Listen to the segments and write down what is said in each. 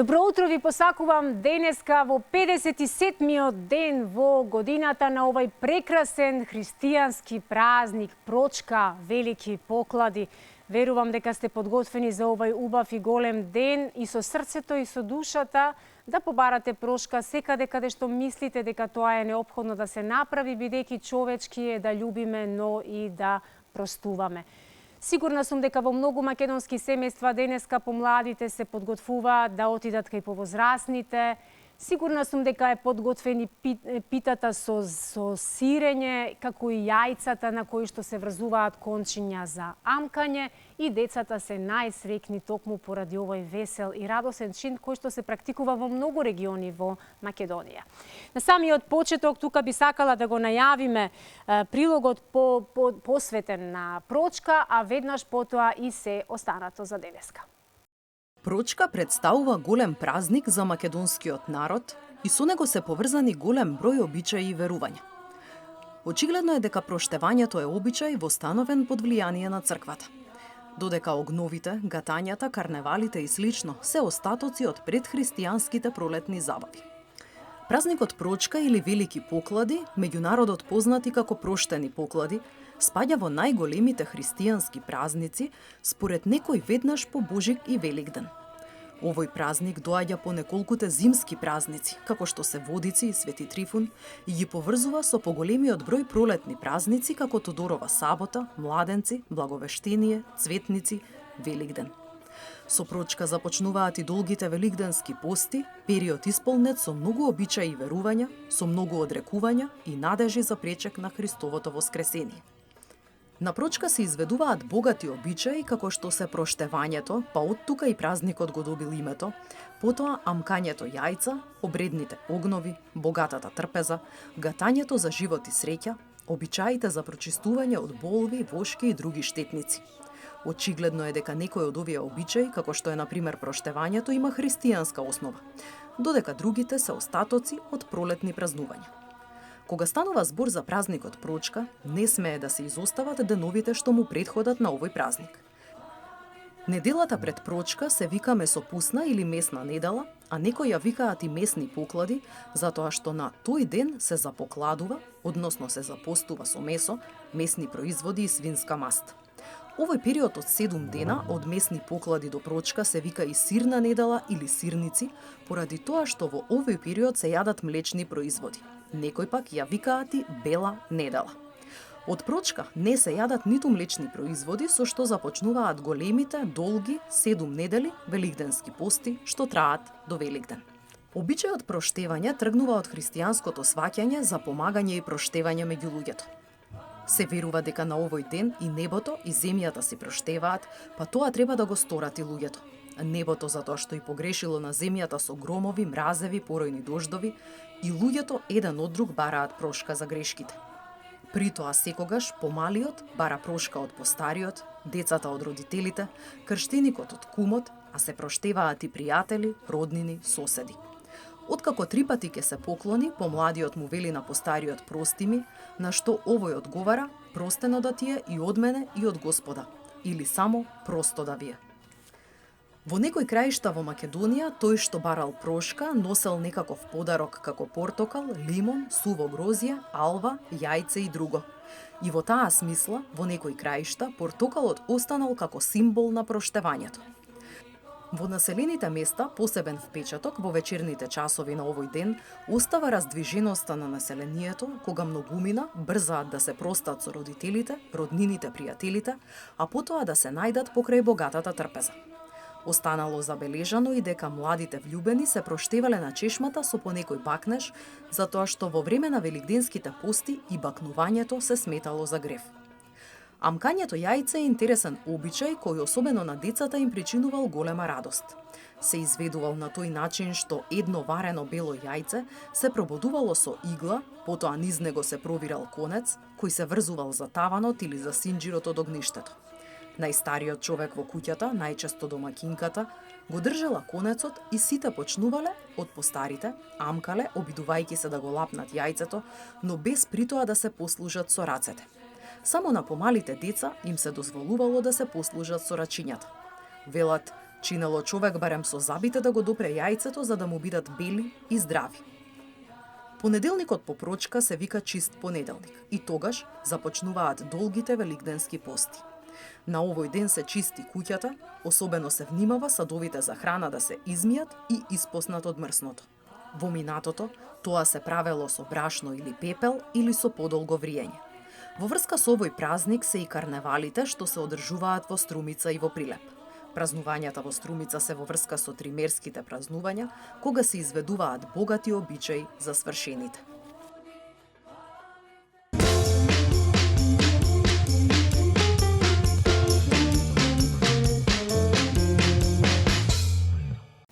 Добро утро ви посакувам денеска во 57-миот ден во годината на овај прекрасен христијански празник Прочка, велики поклади. Верувам дека сте подготвени за овај убав и голем ден и со срцето и со душата да побарате прошка секаде каде што мислите дека тоа е неопходно да се направи, бидејќи човечки е да љубиме, но и да простуваме. Сигурна сум дека во многу македонски семејства денеска помладите се подготвуваат да отидат кај повозрасните. Сигурна сум дека е подготвени питата со сирење, како и јајцата на кои што се врзуваат кончиња за амкање, и децата се најсрекни токму поради овој весел и радосен чин кој што се практикува во многу региони во Македонија. На самиот почеток тука би сакала да го најавиме прилогот посветен на Прочка, а веднаш потоа и се останато за денеска. Прочка представува голем празник за македонскиот народ и со него се поврзани голем број обичаи и верувања. Очигледно е дека проштевањето е обичај востановен под влијание на црквата. Додека огновите, гатањата, карневалите и слично се остатоци од предхристијанските пролетни забави. Празникот Прочка или Велики поклади, меѓу народот познати како проштени поклади, спаѓа во најголемите христијански празници, според некој веднаш по Божик и Великден. Овој празник доаѓа по неколкуте зимски празници, како што се Водици и Свети Трифун, и ги поврзува со поголемиот број пролетни празници како Тодорова сабота, Младенци, Благовештение, Цветници, Великден. Со Прочка започнуваат и долгите великденски пости, период исполнет со многу обичаи и верувања, со многу одрекувања и надежи за пречек на Христовото воскресение. На Прочка се изведуваат богати обичаи, како што се проштевањето, па од тука и празникот го добил името, потоа амкањето јајца, обредните огнови, богатата трпеза, гатањето за живот и среќа, обичаите за прочистување од болви, вошки и други штетници. Очигледно е дека некој од овие обичаи, како што е на пример проштевањето, има христијанска основа, додека другите се остатоци од пролетни празнувања. Кога станува збор за празникот Прочка, не смее да се изостават деновите што му претходат на овој празник. Неделата пред Прочка се вика месопусна или месна недела, а некои ја викаат и месни поклади, затоа што на тој ден се запокладува, односно се запостува со месо, месни производи и свинска маст. Овој период од 7 дена, од месни поклади до Прочка, се вика и сирна недела или сирници, поради тоа што во овој период се јадат млечни производи. Некој пак ја викаат и бела недела. Од Прочка не се јадат ниту млечни производи, со што започнуваат големите, долги 7 недели великденски пости, што траат до Великден. Обичајот проштевање тргнува од христијанското сваќање за помагање и проштевање меѓу луѓето. Се верува дека на овој ден и небото и земјата си проштеваат, па тоа треба да го сторат и луѓето. Небото затоа што и погрешило на земјата со громови, мразеви, поројни дождови, и луѓето еден од друг бараат прошка за грешките. При тоа секогаш помалиот бара прошка од постариот, децата од родителите, крштеникот од кумот, а се проштеваат и пријатели, роднини, соседи. Откако 3 пати ке се поклони, помладиот му вели на постариот прости ми, на што овој одговара: простено да ти е и од мене и од Господа, или само просто да ви е. Во некои краишта во Македонија, тој што барал прошка носел некаков подарок како портокал, лимон, суво грозје, алва, јајце и друго. И во таа смисла, во некои краишта, портокалот останал како символ на проштевањето. Во населените места посебен впечаток во вечерните часови на овој ден остава раздвиженоста на населението, кога многумина брзаат да се простат со родителите, роднините, пријателите, а потоа да се најдат покрај богатата трпеза. Останало забележано и дека младите влюбени се проштевале на чешмата со по некој бакнеж, затоа што во време на великденските пости и бакнувањето се сметало за грев. Амкањето јајце е интересен обичај кој особено на децата им причинувал голема радост. Се изведувал на тој начин што едно варено бело јајце се прободувало со игла, потоа низ него се провирал конец, кој се врзувал за таванот или за синџирот од огништето. Најстариот човек во куќата, најчесто домакинката, го држала конецот и сите почнувале од постарите, амкале, обидувајќи се да го лапнат јајцето, но без притоа да се послужат со рацете. Само на помалите деца им се дозволувало да се послужат со рачињата. Велат, Чинело човек барем со забите да го допре јајцето за да му бидат бели и здрави. Понеделникот по прочка се вика чист понеделник и тогаш започнуваат долгите великденски пости. На овој ден се чисти куќата, особено се внимава садовите за храна да се измијат и испоснат од мрсното. Во минатото, тоа се правело со брашно или пепел или со подолго вриење. Во врска со овој празник се и карневалите што се одржуваат во Струмица и во Прилеп. Празнувањата во Струмица се во врска со тримерските празнувања, кога се изведуваат богати обичаи за свршените.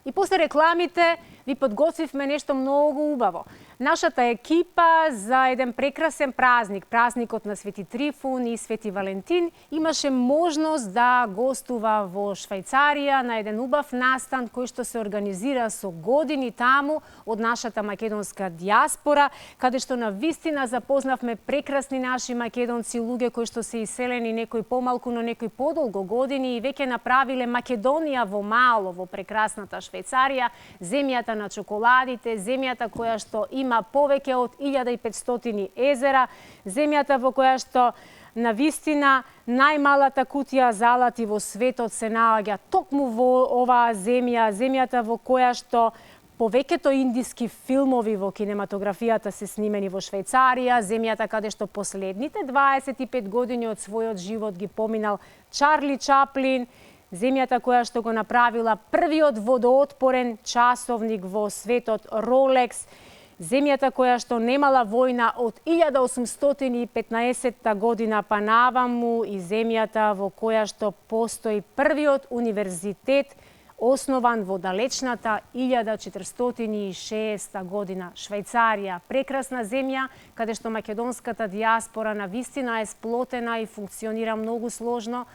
И после рекламите ви подготвивме нешто многу убаво. Нашата екипа за еден прекрасен празник, празникот на Свети Трифун и Свети Валентин, имаше можност да гостува во Швајцарија на еден убав настан кој што се организира со години таму од нашата македонска диаспора, каде што на вистина запознавме прекрасни наши македонци, луѓе кои што се иселени некои помалку, но некои подолго години и веќе направиле Македонија во мало, во прекрасната Швајцарија, земјата на чоколадите, земјата која што има повеќе од 1500 езера, земјата во која што на вистина најмалата кутија залати во светот се наоѓа токму во оваа земја, земјата во која што повеќето индиски филмови во кинематографијата се снимени во Швајцарија, земјата каде што последните 25 години од својот живот ги поминал Чарли Чаплин, земјата која што го направила првиот водоотпорен часовник во светот Rolex, земјата која што немала војна од 1815 година па наваму и земјата во која што постои првиот универзитет основан во далечната 1406 година. Швајцарија, прекрасна земја каде што македонската диаспора на вистина е сплотена и функционира многу сложно.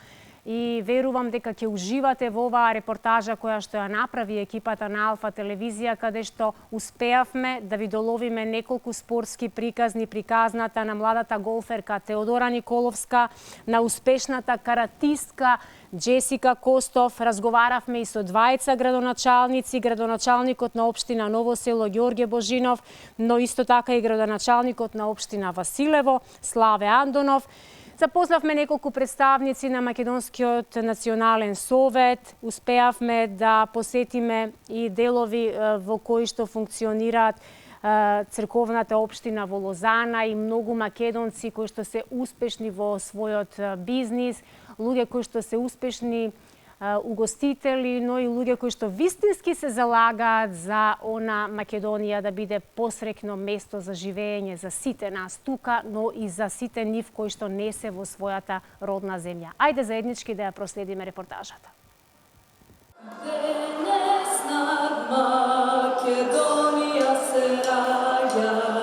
И верувам дека ќе уживате во оваа репортажа која што ја направи екипата на Алфа телевизија, каде што успеавме да ви доловиме неколку спортски приказни, приказната на младата голферка Теодора Николовска, на успешната каратистка Джесика Костов, разговаравме и со двајца градоначалници, градоначалникот на општина Ново село Ѓорѓе Божинов, но исто така и градоначалникот на општина Василево, Славе Андонов. Запознавме неколку представници на Македонскиот национален совет, успеавме да посетиме и делови во кои што функционираат црковната општина во Лозана и многу македонци кои што се успешни во својот бизнис, луѓе кои што се успешни угостители, но и луѓе кои што вистински се залагаат за она Македонија да биде посрекно место за живење за сите нас тука, но и за сите нив кои што не се во својата родна земја. Ајде заеднички да ја проследиме репортажата. Денес над Македонија се раѓа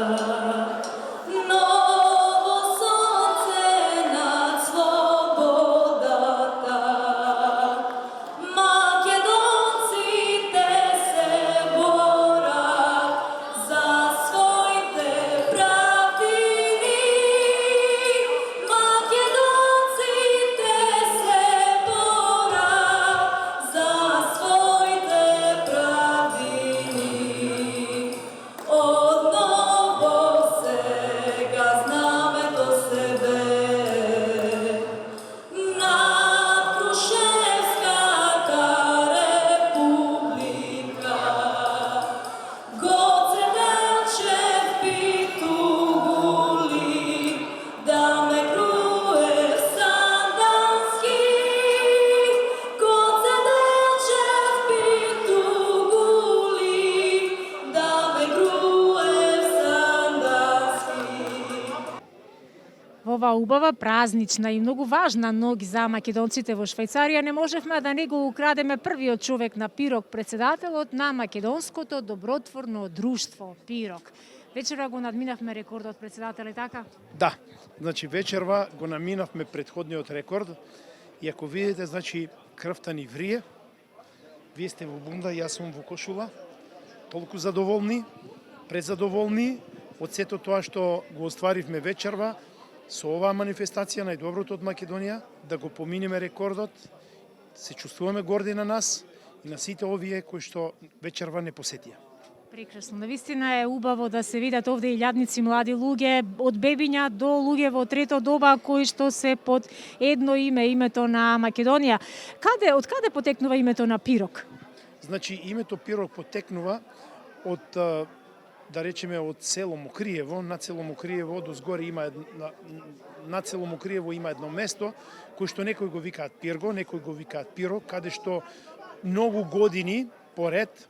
Ова убава, празнична и многу важна ноќ за македонците во Швајцарија не можевме да не го украдеме првиот човек на Пирок, председателот на Македонското добротворно друштво Пирок. Вечера го надминавме рекордот, председател, така? Да, значи вечерва го наминавме претходниот рекорд и ако видите, значи крвта ни врие, вие сте во бунда, јас сум во кошула, толку задоволни, презадоволни од сето тоа што го остваривме вечерва, со оваа манифестација најдоброто од Македонија, да го поминеме рекордот, се чувствуваме горди на нас и на сите овие кои што вечерва не посетија. Прекрасно. Навистина е убаво да се видат овде илјадници млади луѓе, од бебиња до луѓе во трето доба, кои што се под едно име, името на Македонија. Од каде потекнува името на Пирок? Значи, името Пирок потекнува од, да речеме, од село Мокриево. На село Мокриево дозгоре има на село Мокриево има едно место кој што некои го викаат Пирго, некои го викаат Пирок, каде што многу години поред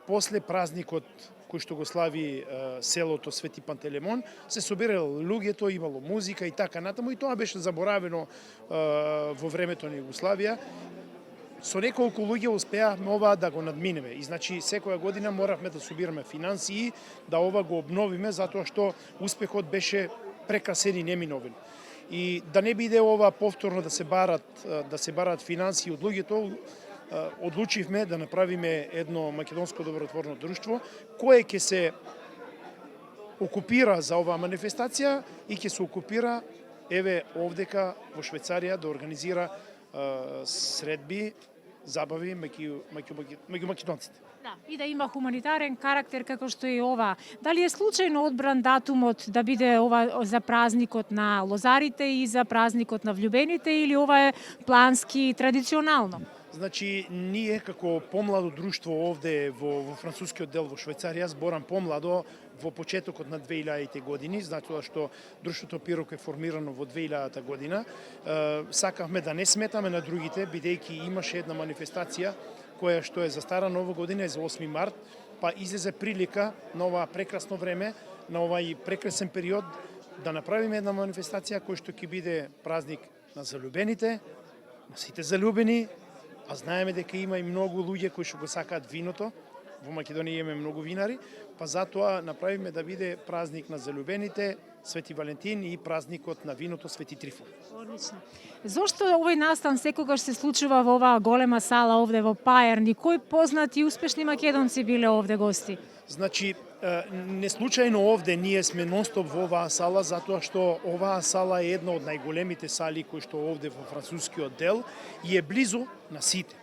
после празникот кој што го слави селото Свети Пантелеймон, се собирал луѓето, имало музика и така натаму, и тоа беше заборавено во времето на Југославија. Со неколку луѓе успеавме ова да го надминеме. И значи секоја година моравме да собираме финансии, да ова го обновиме, затоа што успехот беше прекрасен и неминовен. И да не биде ова повторно да се барат финансии од луѓето, одлучивме да направиме едно македонско добротворно друштво кое ќе се окупира за оваа манифестација и ќе се окупира еве овдека во Швајцарија да организира средби, забави меѓу македонците. Да, и да има хуманитарен карактер како што е ова. Дали е случајно одбран датумот да биде ова за празникот на лозарите и за празникот на влюбените, или ова е плански традиционално? Значи, ние како помладо друштво овде во францускиот дел во Швајцарија, зборам помладо, во почетокот на 2000-те години, затоа што друштвото Пирок е формирано во 2000-та година, сакавме да не сметаме на другите, бидејќи имаше една манифестација која што е за Стара Нова година, е за 8 март, па излезе прилика на ова прекрасно време, на овај прекрасен период, да направиме една манифестација која што ќе биде празник на залюбените, на сите залюбени, а знаеме дека има и многу луѓе кои што го сакаат виното. Во Македонија имаме многу винари, па затоа направиме да биде празник на залюбените Свети Валентин и празникот на виното Свети Трифон. Одлично. Зошто овој настан секогаш се случува во оваа голема сала овде во Пајарни? Кои познати и успешни македонци биле овде гости? Значи, не случајно овде ние сме нонстоп во оваа сала, затоа што оваа сала е една од најголемите сали кои што овде во францускиот дел и е близу на сите.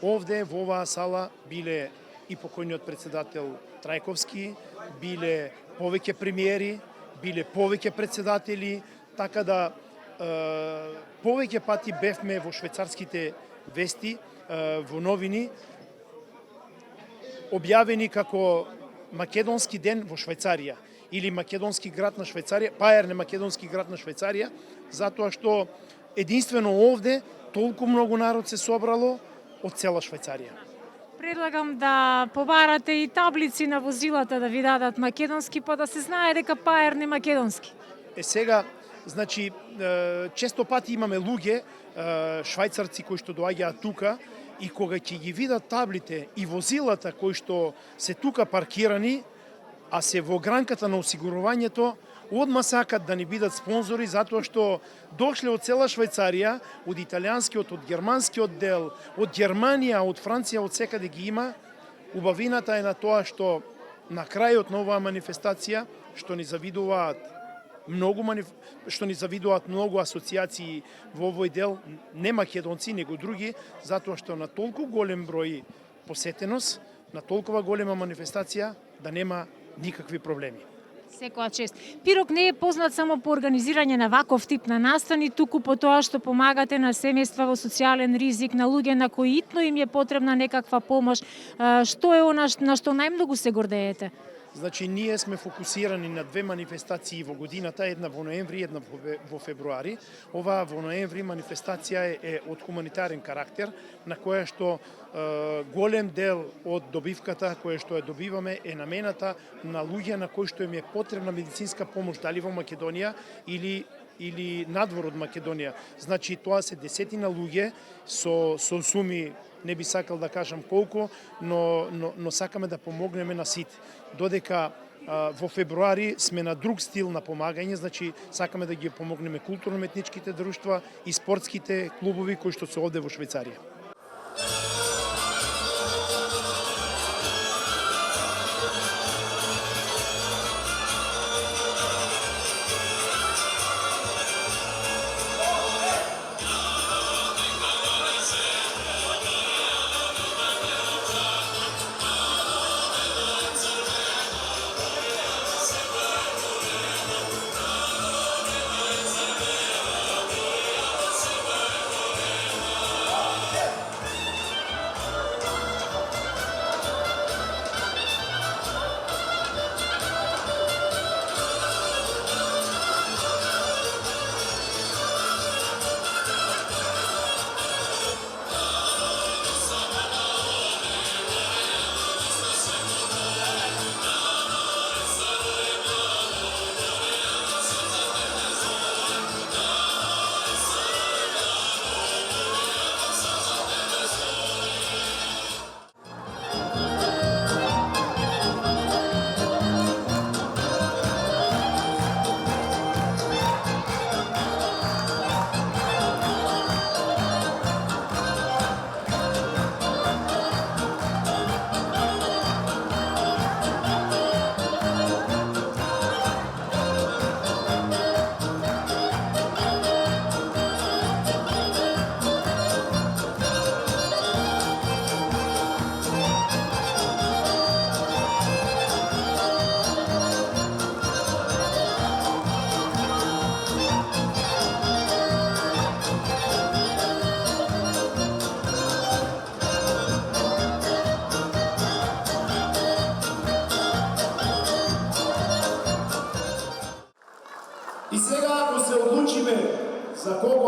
Овде во оваа сала биле и покојниот председател Трајковски, биле повеќе премиери, биле повеќе председатели, така да повеќе пати бевме во швајцарските вести, во новини, објавени како Македонски ден во Швајцарија или Македонски град на Швајцарија, Пајарни македонски град на Швајцарија, затоа што единствено овде толку многу народ се собрало од цела Швајцарија. Предлагам да побарате и таблици на возилата да ви дадат македонски, па да се знае дека Пајарни македонски. Сега, значи, често пати имаме луѓе, швајцарци кои што доаѓаат тука, и кога ќе ги видат таблите и возилата кои што се тука паркирани, а се во гранката на осигурувањето, одма сакат да ни бидат спонзори, затоа што дошле од цела Швајцарија, од италијанскиот, од германскиот дел, од Германија, од Франција, од секаде ги има. Убавината е на тоа што на крајот на оваа манифестација, што ни завидуваат многу асоциации во овој дел, не македонци, него други, затоа што на толку голем број посетеност, на толкова голема манифестација, да нема никакви проблеми. Секоја чест. Пирок не е познат само по организирање на ваков тип на настани, туку по тоа што помагате на семејства во социјален ризик, на луѓе на кои итно им е потребна некаква помош. Што е она на што најмногу се гордеете? Значи, ние сме фокусирани на две манифестации во годината, една во ноември, една во февруари. Оваа во ноември манифестација е од хуманитарен карактер, на која што голем дел од добивката која што ја добиваме е намената на луѓе на кои што им е потребна медицинска помош, дали во Македонија или надвор од Македонија. Значи, тоа се десетина луѓе со суми, не би сакал да кажам колку, но сакаме да помогнеме на сите. Додека во февруари сме на друг стил на помагање, значи сакаме да ги помогнеме културно-метничките друштва и спортските клубови кои што се овде во Швајцарија.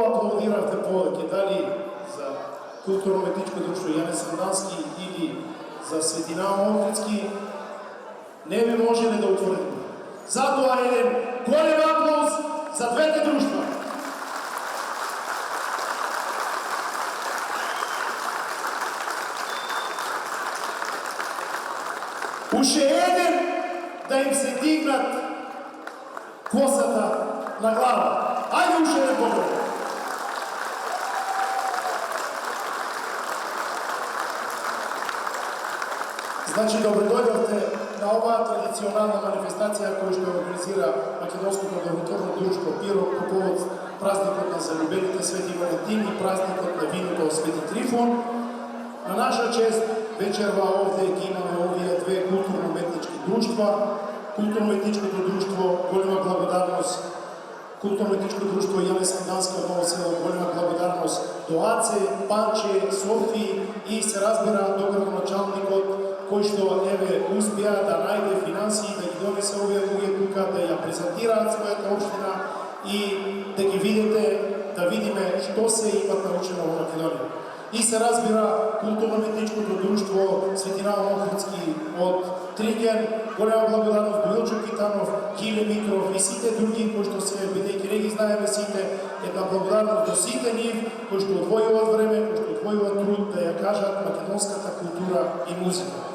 многу аплодиравте повеќе, дали за културно-уметничко друштво Јане Сандански или за Светинава Охридски, не би можеле да утврдиме. Затоа еден голем аплауз за двете друштва. Уште еден да им се дигнат косата на глава. Ајде уште еден поглед. Значи, добре дојдовте на оваа традиционална манифестација која што организира Македонското благотворно друштво Пирот по повод празникот на залюбените Свети Валентин и празникот на виното Свети Трифон. На наша чест вечерва овде ги имаме овие две културно-уметнички друштва. Културно-уметничкото друштво, голема благодарност. Културно-уметничко друштво Јане Сандански од Ново село, голема благодарност до Аце, Панче, Софи и се разбира до градоначалникот кој што еве успеа да најде финансии да ги донесе овие луѓе тука, да ја презентираат својата општина и да ги видите, да видиме што се имат научено во Македонија. И се разбира културно-уметничкото друштво Светинава Охридски од Триген, голема благодарност до Илчо Китанов, Киле Митров и сите други кои што се, бидејќи не ги знаеме сите, една благодарност до сите нив кои што одвојуваат време, кои што одвојуваат труд да ја кажат македонската култура и музика.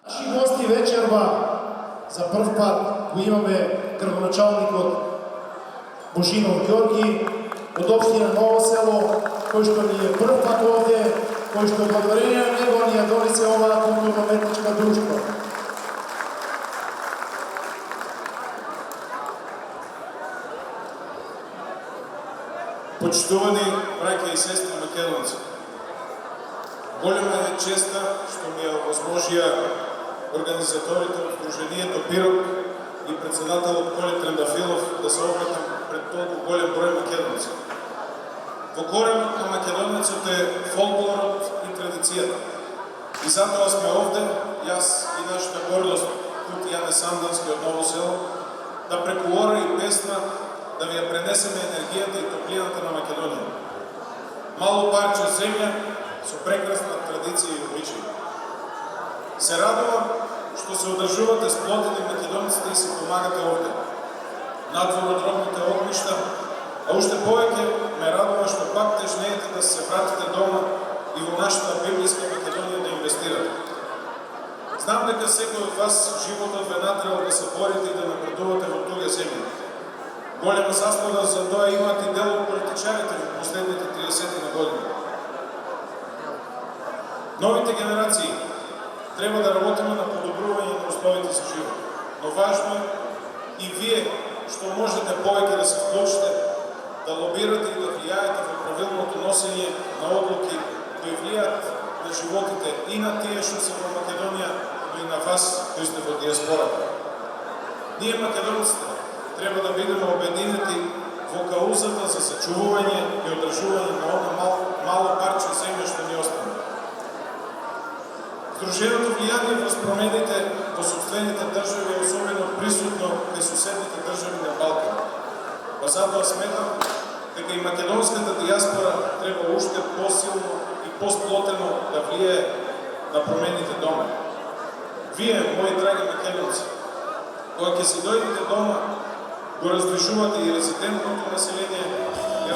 Наши гости вечерва за прв пат го имаме градоначалникот Божинов Ѓорги од општина Ново село, кој што ни е прв пат овде, кој што благодарение на него ни ја донесе оваа културно-уметничка друштва. Почитувани браќа и сестри македонци, голема е честа што ми ја овозможија организаторите од Сдруженијето Пирот и председателот Коли Трендафилов да се обратам пред толку голем број македонци. Во коренот на македонецот е фолклорот и традицијата. И затоа сме овде, јас и нашата гордост, Кут Јане Сандански од Ново село, да преку ора и песна да ви ја пренесеме енергијата и топлината на Македонија. Мало парче земја со прекрасна традиција и обичаи. Се радувам што се одржувате сплотени македонците и се помагате овде, надвор од родните огништа, а уште повеќе ме радува што пак тежнеете да се вратите дома и во нашата библиска Македонија да инвестирате. Знам дека секој од вас животот ве натрал да се борите и да напредувате во туѓа земја. Голема заслуга за тоа имат и дел од политичарите во последните 30 години. Новите генерации треба да работиме на подобрување на условите за живот. Но важно е и вие што можете повеќе да се вклучите, да лобирате и да влијаете во правилното носење на одлуки кои влијаат на животите и на тие што се во Македонија, но и на вас кои сте во диаспората. Ние македонците треба да бидеме обединети во каузата за сачувување и одржување на она мало парче земја што ни остана. Сдруженото влијание врз промените во сопствените држави е особено присутно кај соседните држави на Балкан. Па затоа сметам дека и македонската диаспора треба уште посилно и посплотено да влијае на промените дома. Вие, мои драги македонци, кога ќе си дојдете дома, го раздвижувате и резидентното население и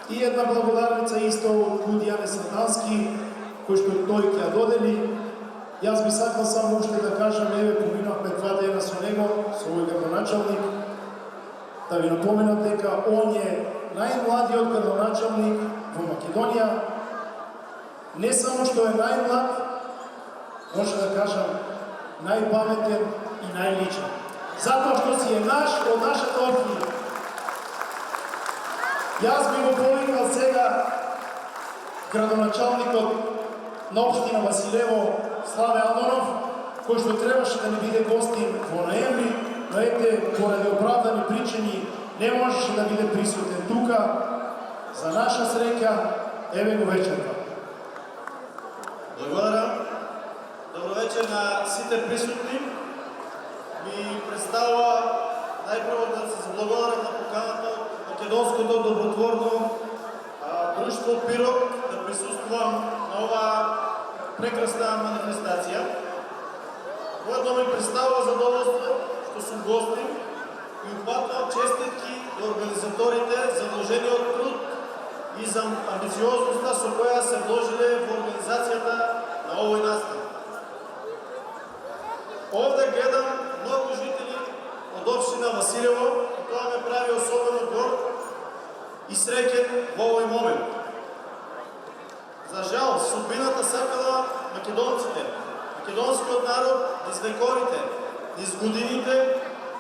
И една благодарница исто од Будјане Садански, кој што тој ќе ја додели. Јас би сакал само уште да кажам, еве, поминавме 2 дена со него, со овој градоначалник, да ви напоменам дека он е најмладиот градоначалник во Македонија. Не само што е најмлад, може да кажам, најпаметен и најличен. Затоа што си е наш од нашата општина. Јас би го повикал сега градоначалникот на општина Василево, Славе Алдонов, кој што требаше да ни биде гостин во ноември, но ете, поради оправдани причини, не можеше да биде присутен тука. За наша среќа, еве го вечерва. Благодарам. Добро вечер на сите присутни. Ми представува најпрво да се заблагодарам на поканата од Македонското добротворно друштво Пирок да присуствувам на оваа прекрасна манифестација. Воедно ми представува задоволство што сум гостин и упатнам честитки до организаторите за вложениот труд и за амбициозноста со која се вложиле во организацијата на овој настан. Овде гледам многу жители од општина Василево и тоа ме прави особено горд и среќен во овој момент. За жал, судбината сакала македонците, македонскиот народ низ вековите, низ годините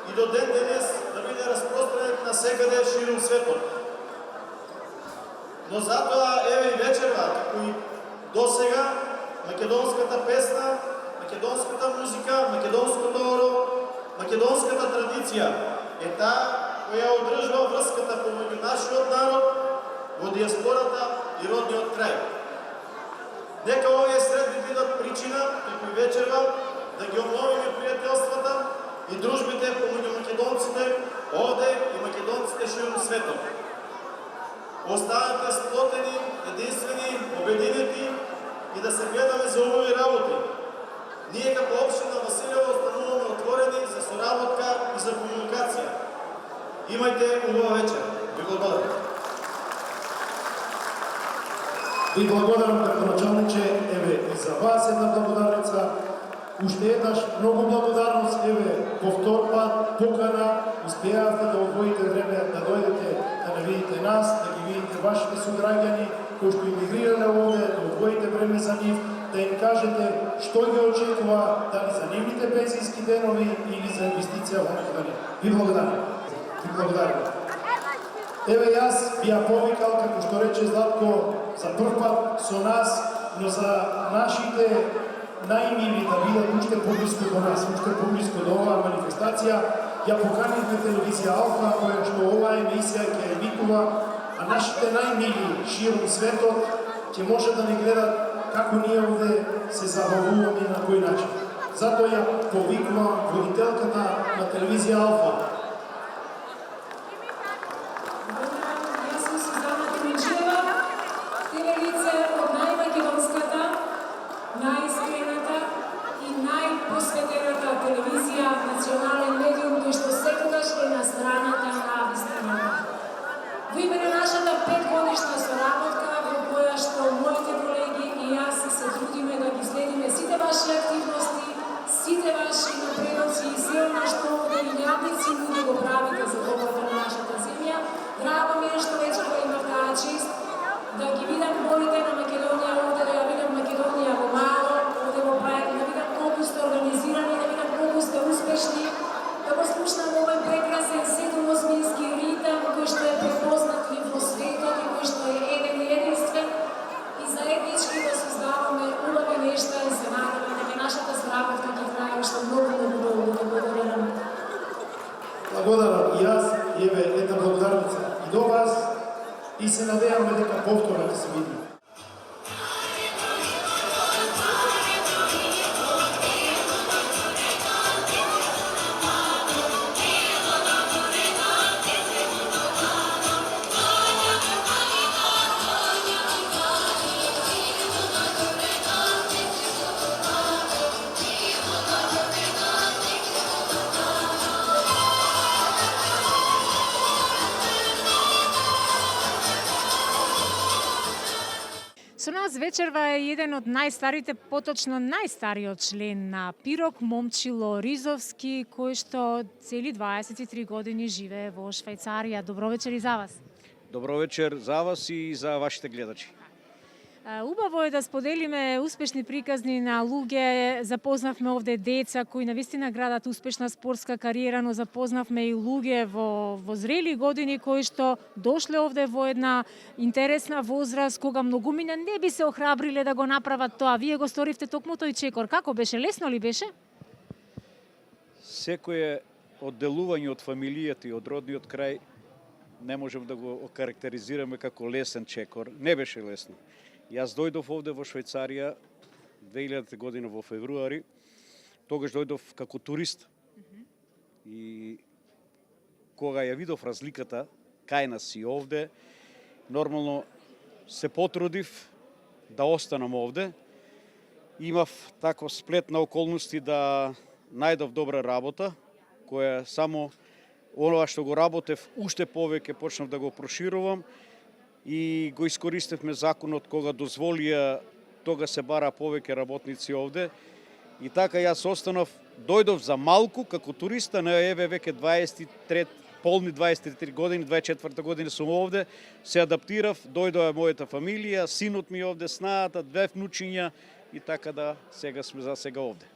и до ден денес да биде распространет насекаде ширум светот. Но затоа еве и вечерва, како и досега, македонската песна, македонската музика, македонското оро, македонската традиција е таа која одржува врската помеѓу нашиот народ во диаспората и родниот крај. Нека овие средби бидат причина, како и вечерва, да ги обновиме пријателствата и дружбите помеѓу македонците овде и македонците ширум светот. Останете сплотени, единствени, обединети и да се гледаме за убави работи. Ние како општина Василево остануваме отворени за соработка и за комуникација. Имајте убава вечер. Ви благодарам. Ви благодарам, градоначалниче, еве и за вас една благодарница. Уште еднаш многу благодарност, еве, повтор пат, покана, успеавте да одвоите време да дојдете, да не видите нас, да ги видите вашите суграѓани, кои што имигрирале овде, да одвоите време за нив, да им кажете што ги очекува, дали за нивните пензијски денови или за инвестиција во Македонија. Ви благодарам. Ви благодарам. Еве јас би ја повикал, како што рече Златко, за прв пат со нас, но за нашите најмили да бидат уште поблиску до нас, уште поблиску до оваа манифестација. Ја поканивме телевизија Алфа, која што оваа емисија ќе емитува, а нашите најмили ширум светот ќе може да ни гледат како ние овде се забавуваме и на кој начин. Затоа ја повикувам водителката на телевизија Алфа. Јас сум Сузана Тимичева, телевизија од најмакедонската, најискрената и најпосветената телевизија, национален медиум кој што секогаш е на страната на вистината. Во име на нашата 5-годишна соработка, во која што моите колеги и јас се трудиме да ги следиме сите ваши активности, сите ваши напредоци и се она што овде илјадници луѓе го правите за доброто на нашата земја. Драго ми е што вечерва имав таа чест да ги видам борите на Македонија овде, да ја видам Македонија во мало, овде во проект, да видам колку сте организирани, да видам колку сте успешни, да го слушнам овој прекрасен 7-осмински ритам кој што е препознатлив во светот и кој што е еден и единствен и заеднички да создаваме убави нешта и се надевам дека нашата сработка ќе трае уште многу долго. Благодарам. Благодарам и јас, еве една благодарница и до вас и се надеваме дека повторно ќе се видиме. вечерва е еден од најстарите, поточно најстариот член на Пирок, Момчило Ризовски, кој што цели 23 години живее во Швајцарија. Добро вечер и за вас. Добро вечер за вас и за вашите гледачи. Убаво е да споделиме успешни приказни на луѓе. Запознавме овде деца кои навистина градат успешна спортска кариера, но запознавме и луѓе во зрели години кои што дошле овде во една интересна возраст, кога многумина не би се охрабриле да го направат тоа. Вие го сторивте токму тој чекор. Како беше? Лесно ли беше? Секое одделување од фамилијата и од родниот крај не можем да го окарактеризираме како лесен чекор. Не беше лесно. Јас дојдов овде во Швајцарија 2000 година во февруари. Тогаш дојдов како турист. И кога ја видов разликата кај нас и овде, нормално се потрудив да останам овде. Имав таков сплет на околности да најдов добра работа, која само онова што го работев уште повеќе почнав да го проширувам и го искористевме законот кога дозволија тога се бара повеќе работници овде. И така јас останав, дојдов за малку како туриста, на еве веќе 23 години, 24 година сум овде, се адаптирав, дојдоа мојата фамилија, синот ми овде, снаата, 2 внучиња и така да сега сме за сега овде.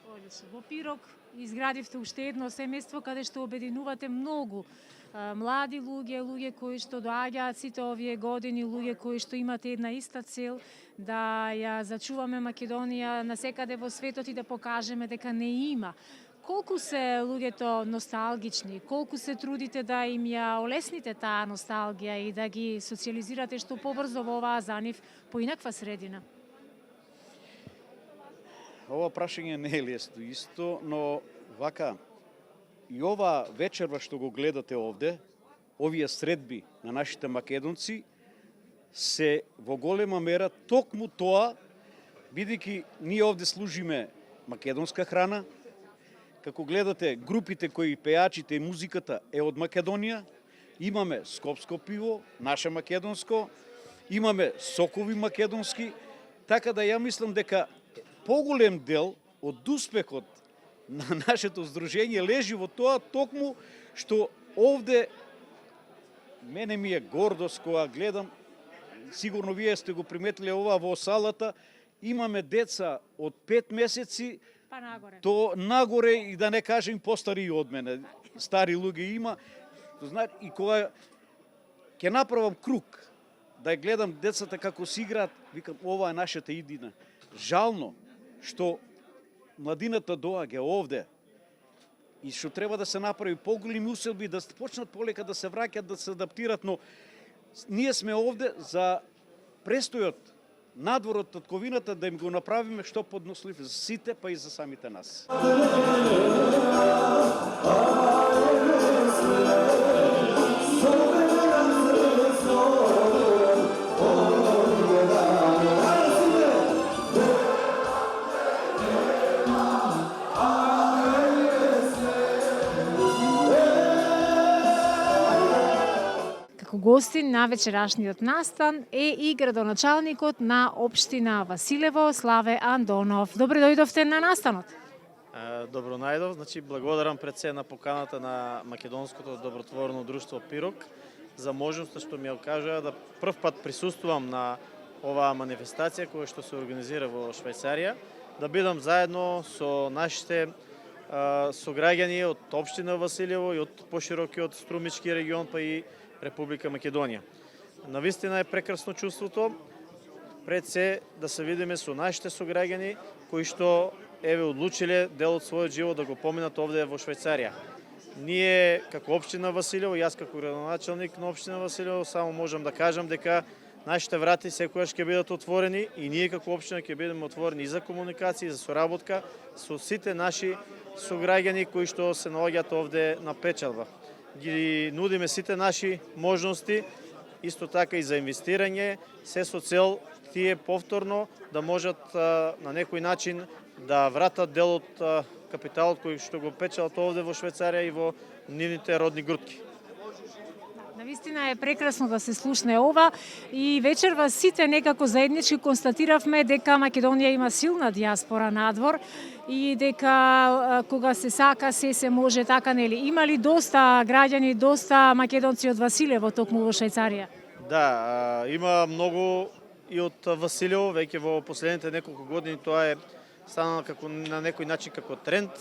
Во Пирок изградивте уште едно семејство каде што обединувате многу млади луѓе кои што доаѓаат сите овие години, луѓе кои што имате една иста цел да ја зачуваме Македонија насекаде во светот и да покажеме дека не има. Колку се луѓето носталгични, колку се трудите да им ја олесните таа носталгија и да ги социализирате што побрзо во оваа за нив поинаква средина? Ова прашање не е лесно исто, но вака, и ова вечерва што го гледате овде, овие средби на нашите македонци, се во голема мера токму тоа, бидејќи ние овде служиме македонска храна, како гледате групите кои пеачите и музиката е од Македонија, имаме скопско пиво, наше македонско, имаме сокови македонски, така да ја мислам дека поголем дел од успехот на нашето здружење лежи во тоа токму што овде мене ми е гордост кога гледам, сигурно вие сте го приметиле ова во салата, имаме деца од 5 месеци до нагоре и да не кажем постари од мене. Стари луѓе има. И кога ќе направам круг, да гледам децата како си играат, викам ова е нашата иднина. Жално што младината доаѓа овде и што треба да се направи поголеми усилби, да почнат полека да се враќат, да се адаптират, но ние сме овде за престојот надвор од татковината да им го направиме што поднослив за сите, па и за самите нас. Гостин на вечерашниот настан е и градоначалникот на општина Василево, Славе Андонов. Добре дојдовте на настанот. Добро најдов, значи благодарам пред се на поканата на Македонското добротворно друштво Пирок за можноста што ми ја кажа да прв пат присуствувам на оваа манифестација која што се организира во Швајцарија, да бидам заедно со нашите сограѓани од општина Василево и од поширокиот Струмички регион, па и Република Македонија. Навистина е прекрасно чувството пред се да се видиме со нашите сограѓани кои што еве одлучиле дел од својот живот да го поминат овде во Швајцарија. Ние како општина Василево, јас како градоначалник на општина Василево, само можам да кажам дека нашите врати секогаш ќе бидат отворени и ние како општина ќе бидеме отворени и за комуникација, и за соработка со сите наши сограѓани кои што се наоѓаат овде на печалба. Ги нудиме сите наши можности, исто така и за инвестирање, се со цел тие повторно да можат на некој начин да вратат дел од капиталот кој што го печалат овде во Швајцарија и во нивните родни грудки. Навистина е прекрасно да се слушне ова и вечерва сите некако заеднички констатиравме дека Македонија има силна диаспора надвор и дека кога се сака се може, така нели. Има ли доста граѓани, доста македонци од Василево токму во Швајцарија? Да, има многу и од Василево, веќе во последните неколку години тоа е станало како на некој начин како тренд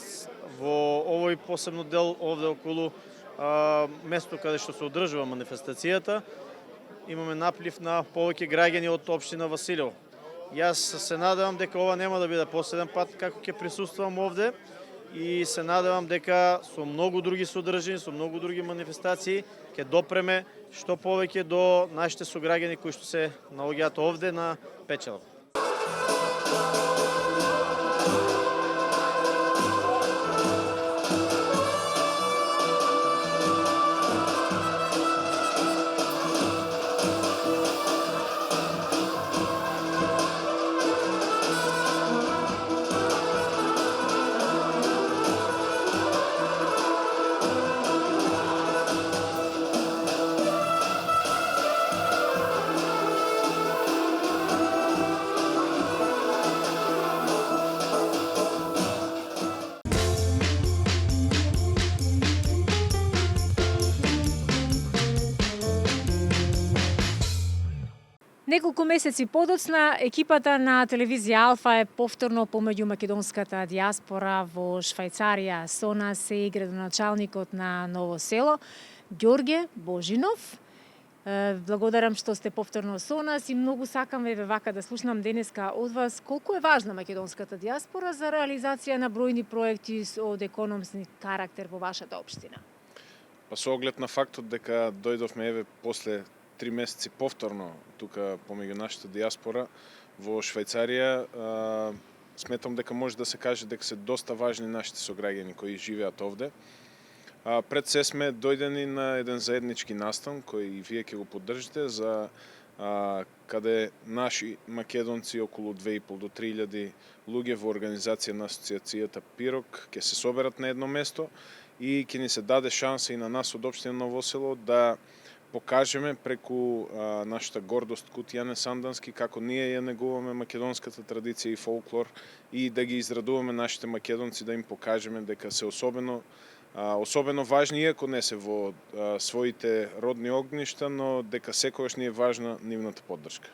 во овој посебно дел овде околу место каде што се одржува манифестацијата. Имаме наплив на повеќе граѓани од општина Василево. Јас се надевам дека ова нема да биде последен пат како ќе присуствувам овде и се надевам дека со многу други содржини, со многу други манифестации ќе допреме што повеќе до нашите сограѓани кои што се наоѓаат овде на Печалба. Неколку месеци подоцна, екипата на телевизија Алфа е повторно помеѓу македонската диаспора во Швајцарија. Со нас е и градоначалникот на Ново село, Ѓорѓе Божинов. Благодарам што сте повторно со нас и многу сакам еве вака да слушнам денеска од вас колку е важна македонската диаспора за реализација на бројни проекти од економски карактер во вашата општина. Па со оглед на фактот дека дојдовме еве после 3 месеци повторно тука помеѓу нашата диаспора во Швајцарија, сметам дека може да се каже дека се доста важни нашите сограѓани кои живеат овде. Пред се сме дојдени на еден заеднички настан кој и вие ќе го поддржите за каде наши македонци околу 2.500 до 3.000 луѓе во организација на асоциацијата Пирок ќе се соберат на едно место и ќе ни се даде шанса и на нас од општина Ново село да покажеме преку нашата гордост Кутијане Сандански како ние ја негуваме македонската традиција и фолклор и да ги израдуваме нашите македонци, да им покажеме дека се особено важни, иако не се во своите родни огништа, но дека секогаш ни е важна нивната поддршка.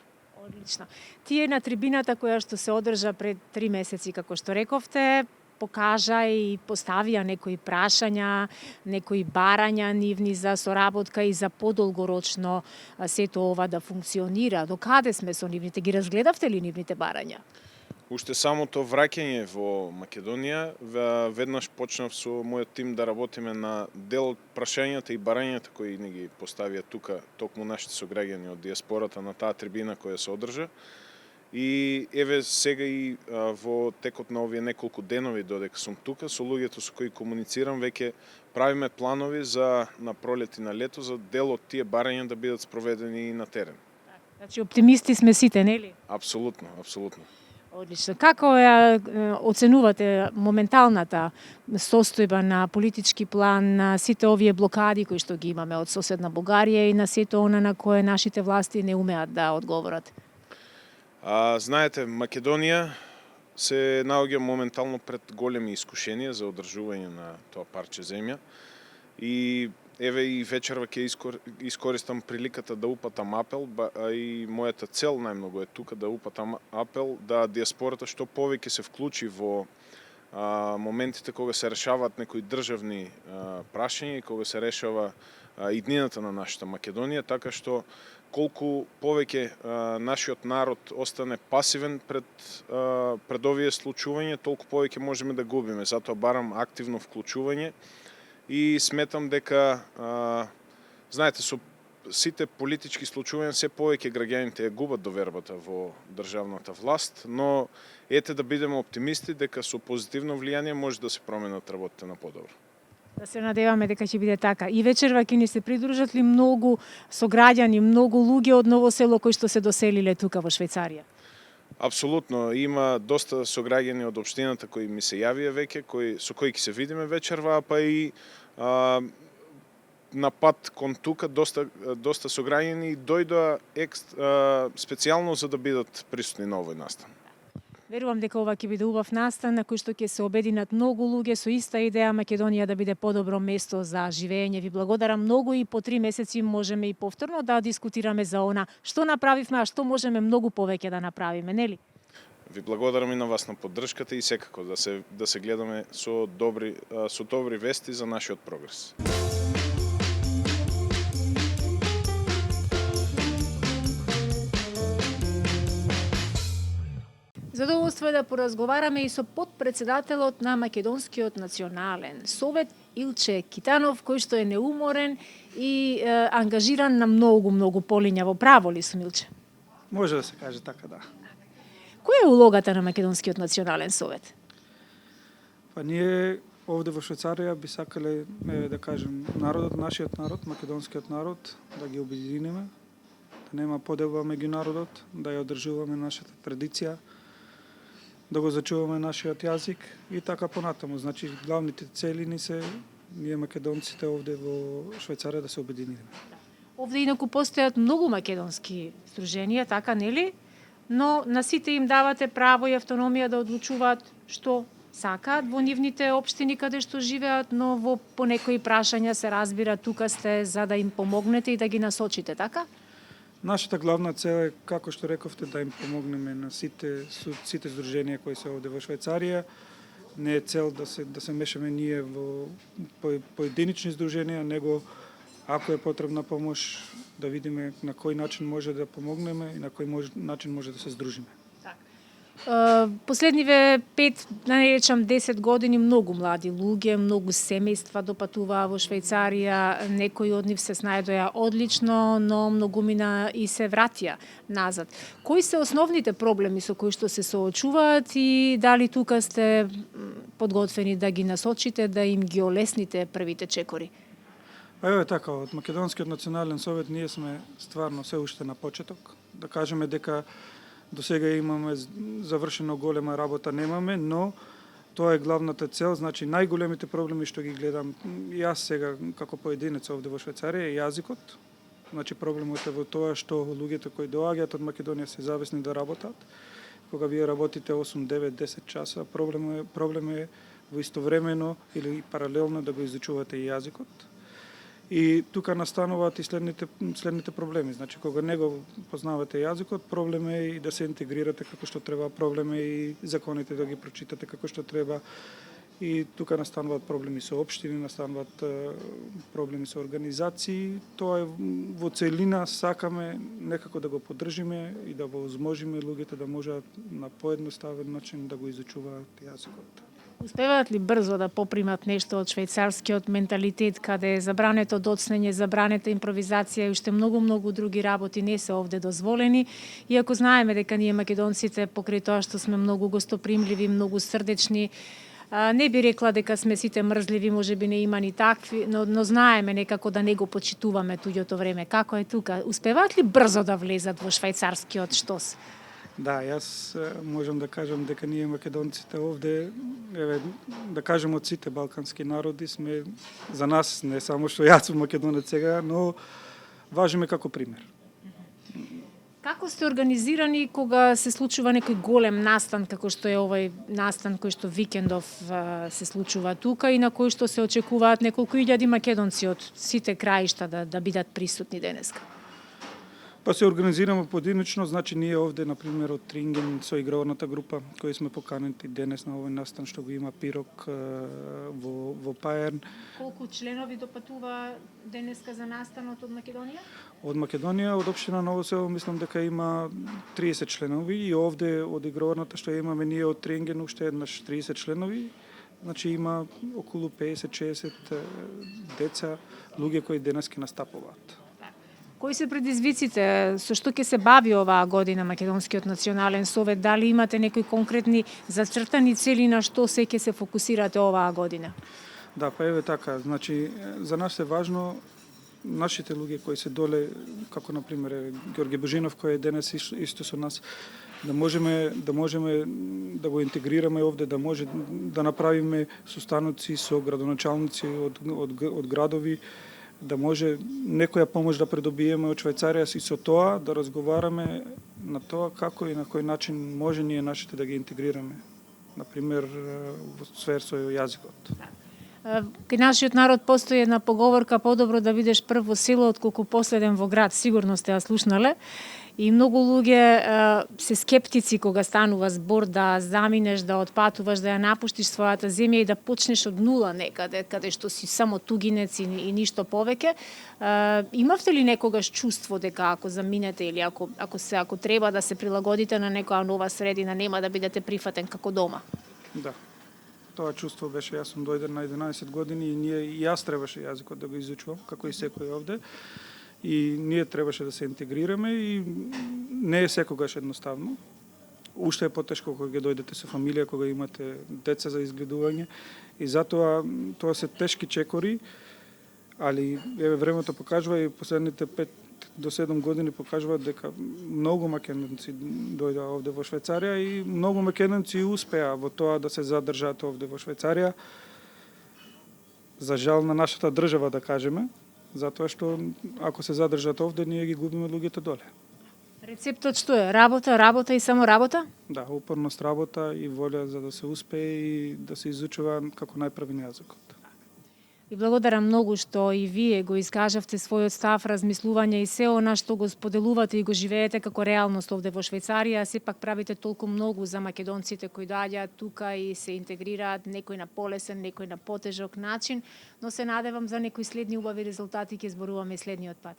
Одлично. Тие на трибината која што се одржа пред 3 месеци, како што рековте, покажа и поставија некои прашања, некои барања нивни за соработка и за подолгорочно сето ова да функционира. До каде сме со нивните? Ги разгледавте ли нивните барања? Уште самото враќање во Македонија, веднаш почнав со мојот тим да работиме на дел од прашањата и барањата кои ни ги поставија тука токму нашите сограѓани од диаспората на таа трибина која се одржа. И еве сега и во текот на овие неколку денови додека сум тука, со луѓето со кои комуницирам, веќе правиме планови за на пролет и на лето за дел од тие барања да бидат спроведени и на терен. Значи оптимисти сме сите, нели? Апсолутно, апсолутно. Одлично. Како ја оценувате моменталната состојба на политички план на сите овие блокади кои што ги имаме од соседна Бугарија и на сето она на кое нашите власти не умеат да одговорат? Знаете, Македонија се наоѓа моментално пред големи искушенија за одржување на тоа парче земја и еве и вечерва ќе искористам приликата да упатам апел, и мојата цел најмногу е тука да упатам апел да диаспората што повеќе се вклучи во моментите кога се решаваат некои државни прашања и кога се решава иднината на нашата Македонија, така што колку повеќе нашиот народ остане пасивен пред овие случувања, толку повеќе можеме да губиме. Затоа барам активно вклучување и сметам дека знаете, со сите политички случувања се повеќе граѓаните ја губат довербата во државната власт, но ете да бидеме оптимисти дека со позитивно влијание може да се променат работите на подобро. Да се надеваме дека ќе биде така. И вечерва ќе ни се придружат ли многу сограѓани, многу луѓе од Ново село кои што се доселиле тука во Швајцарија? Апсолутно, има доста сограѓани од општината кои ми се јавија веќе, со кои ќе се видиме вечерва, па и на пат кон тука доста сограѓани дојдоа специјално за да бидат присутни на овој настан. Верувам дека ова ќе биде убав настан на кој што ќе се обединат многу луѓе со иста идеја Македонија да биде подобро место за живење. Ви благодарам многу и по 3 месеци можеме и повторно да дискутираме за она што направивме, а што можеме многу повеќе да направиме, нели? Ви благодарам и на вас на поддршката и секако да се гледаме со добри вести за нашиот прогрес. Задоволство е да поразговараме и со подпредседателот на Македонскиот национален совет Илче Китанов, кој што е неуморен и ангажиран на многу полиња. Во право ли сум, Илче? Може да се каже така, да. Која е улогата на Македонскиот национален совет? Па ние овде во Швајцарија би сакале, да кажем, нашиот народ, македонскиот народ, да ги обединиме, да нема поделба меѓу народот, да ја одржуваме нашата традиција, да го зачуваме нашиот јазик и така понатаму. Значи, главните цели ни се ние македонците овде во Швајцарија да се обединиме. Овде инаку постојат многу македонски сдруженија, така нели? Но на сите им давате право и автономија да одлучуваат што сакаат во нивните општини каде што живеат, но во понекои прашања се разбира тука сте за да им помогнете и да ги насочите, така? Нашата главна цел е, како што рековте, да им помогнеме на сите здруженија кои се овде во Швајцарија. Не е цел да се мешаме ние во поединични здруженија, него ако е потребна помош, да видиме на кој начин може да помогнеме и на кој начин може да се здружиме. Последниве 5, да не речам 10 години, многу млади луѓе, многу семејства допатуваа во Швајцарија, некои од нив се снајдоа одлично, но многумина и се вратија назад. Кои се основните проблеми со кои што се соочуваат и дали тука сте подготвени да ги насочите, да им ги олесните првите чекори? Еве така, од Македонскиот национален совет ние сме стварно се уште на почеток. Да кажеме дека до сега имаме завршено голема работа, немаме, но тоа е главната цел. Значи, најголемите проблеми што ги гледам јас сега како поединец овде во Швајцарија е јазикот. Значи, проблемот е во тоа што луѓето кои доаѓаат од Македонија се зависни да работат. Кога вие работите 8, 9, 10 часа, проблем е во истовремено или паралелно да го изучувате и јазикот. И тука настануваат и следните проблеми. Значи, кога не го познавате јазикот, проблем е и да се интегрирате како што треба, проблем е и законите да ги прочитате како што треба. И тука настануваат проблеми со општини, настануваат проблеми со организации. Тоа е во целина, сакаме некако да го поддржиме и да го озможиме луѓето да можат на поедноставен начин да го изучуваат јазикот. Успеваат ли брзо да попримат нешто од швајцарскиот менталитет, каде е забрането доцнење, забрането импровизација и уште многу други работи не се овде дозволени, иако знаеме дека ние македонците покрај тоа што сме многу гостопримливи, многу срдечни, не би рекла дека сме сите мрзливи, можеби не има ни такви, но знаеме некако да не го почитуваме туѓото време. Како е тука? Успеваат ли брзо да влезат во швајцарскиот штос? Да, јас можам да кажам дека ние македонците овде, да кажем од сите балкански народи, сме за нас, не само што јас сум македонец сега, но важиме како пример. Како сте организирани кога се случува некој голем настан, како што е овој настан кој што викендов се случува тука и на кој што се очекуваат неколку илјади македонци од сите краишта да бидат присутни денеска? Па се организираме поединечно, значи ние овде, например, од Тринген со игралната група, кои сме поканети денес на овој настан што го има Пирок во Паерн. Колку членови допатува денеска за настанот од Македонија? Од Македонија, од општина Ново село, мислам дека има 30 членови и овде од игралната што имаме ние од Тринген уште еднаш 30 членови. Значи има околу 50-60 деца, луѓе кои денес ќе настапуваат. Кои се предизвиците, со што ќе се бави оваа година Македонскиот национален совет? Дали имате некои конкретни зацртани цели на што се ќе се фокусирате оваа година? Да, па еве така, значи за нас е важно нашите луѓе кои се доле, како на пример Ѓорѓе Божинов кој е денес исто со нас, да можеме да го интегрираме овде, да може да направиме состаноци со градоначалници од градови, да може некоја помош да придобиеме од Швајцарија и со тоа да разговараме на тоа како и на кој начин може ние нашите да ги интегрираме. Например, во сфер со јазикот. Кај нашиот народ постои една поговорка: подобро да бидеш прв во село отколку последен во град. Сигурно сте ја слушнале. И многу луѓе се скептици кога станува збор да заминеш, да отпатуваш, да ја напуштиш својата земја и да почнеш од нула некаде, каде што си само тугинец и ништо повеќе. Имавте ли некогаш чувство дека ако заминете или ако треба да се прилагодите на некоја нова средина, нема да бидете прифатен како дома? Да. Тоа чувство беше, јас сум дојден на 11 години и јас требаше јазикот да го изучувам, како и секој овде. И ние требаше да се интегрираме и не е секогаш едноставно. Уште е потешко кога ќе дојдете со фамилија, кога имате деца за изгледување и затоа тоа се тешки чекори, али времето покажува и последните 5 до 7 години покажуваат дека многу македонци дојдоа овде во Швајцарија и многу македонци успеа во тоа да се задржат овде во Швајцарија. За жал на нашата држава, да кажеме, затоа што ако се задржат овде, ние ги губиме луѓето доле. Рецептот што е? Работа и само работа? Да, упорност, работа и волја за да се успее и да се изучува како најправилен јазикот. Ви благодарам многу што и вие го искажавте својот став, размислување и се она што го споделувате и го живеете како реалност овде во Швајцарија. Сепак правите толку многу за македонците кои доаѓаат тука и се интегрираат, некој на полесен, некој на потежок начин, но се надевам за некои следни убави резултати ќе зборуваме следниот пат.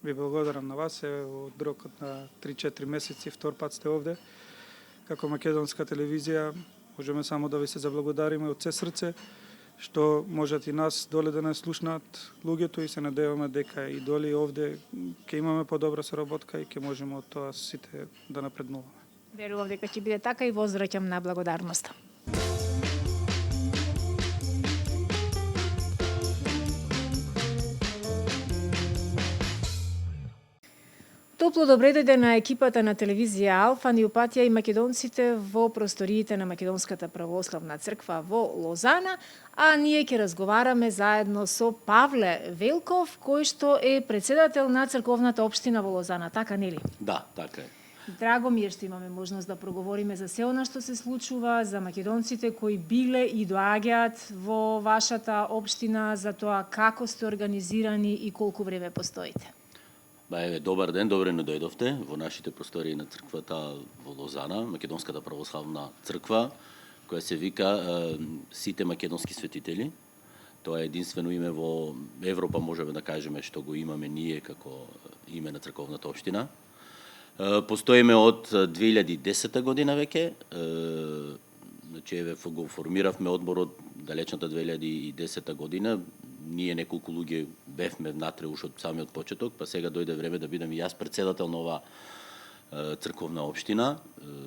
Ви благодарам на вас, од рокот на 3-4 месеци, втор пат сте овде. Како македонска телевизија можеме само да ви се заблагодариме од се срце, што можат и нас доле да не слушнат луѓето и се надеваме дека и доле овде ќе имаме подобра соработка и ќе можеме од тоа сите да напреднуваме. Верувам дека ќе биде така и возвраќам на благодарноста. Топло добре дојде на екипата на телевизија Алфа, ни упатија и македонците во просториите на Македонската православна црква во Лозана, а ние ќе разговараме заедно со Павле Велков, кој што е председател на црковната општина во Лозана, така нели? Да, така е. Драго ми е што имаме можност да проговориме за се она што се случува, за македонците кои биле и доаѓаат во вашата општина, за тоа како сте организирани и колку време постоите. Добар ден, добре не дојдовте во нашите простории на црквата во Лозана, Македонската православна црква, која се вика Сите македонски светители. Тоа е единствено име во Европа, можеме да кажеме, што го имаме ние како име на црковната општина. Постоиме од 2010 година веќе. Значи, го формиравме одборот далечната 2010 година. Ние неколку луѓе бевме внатре уш од самиот почеток, па сега дојде време да бидам и јас председател на ова црковна општина.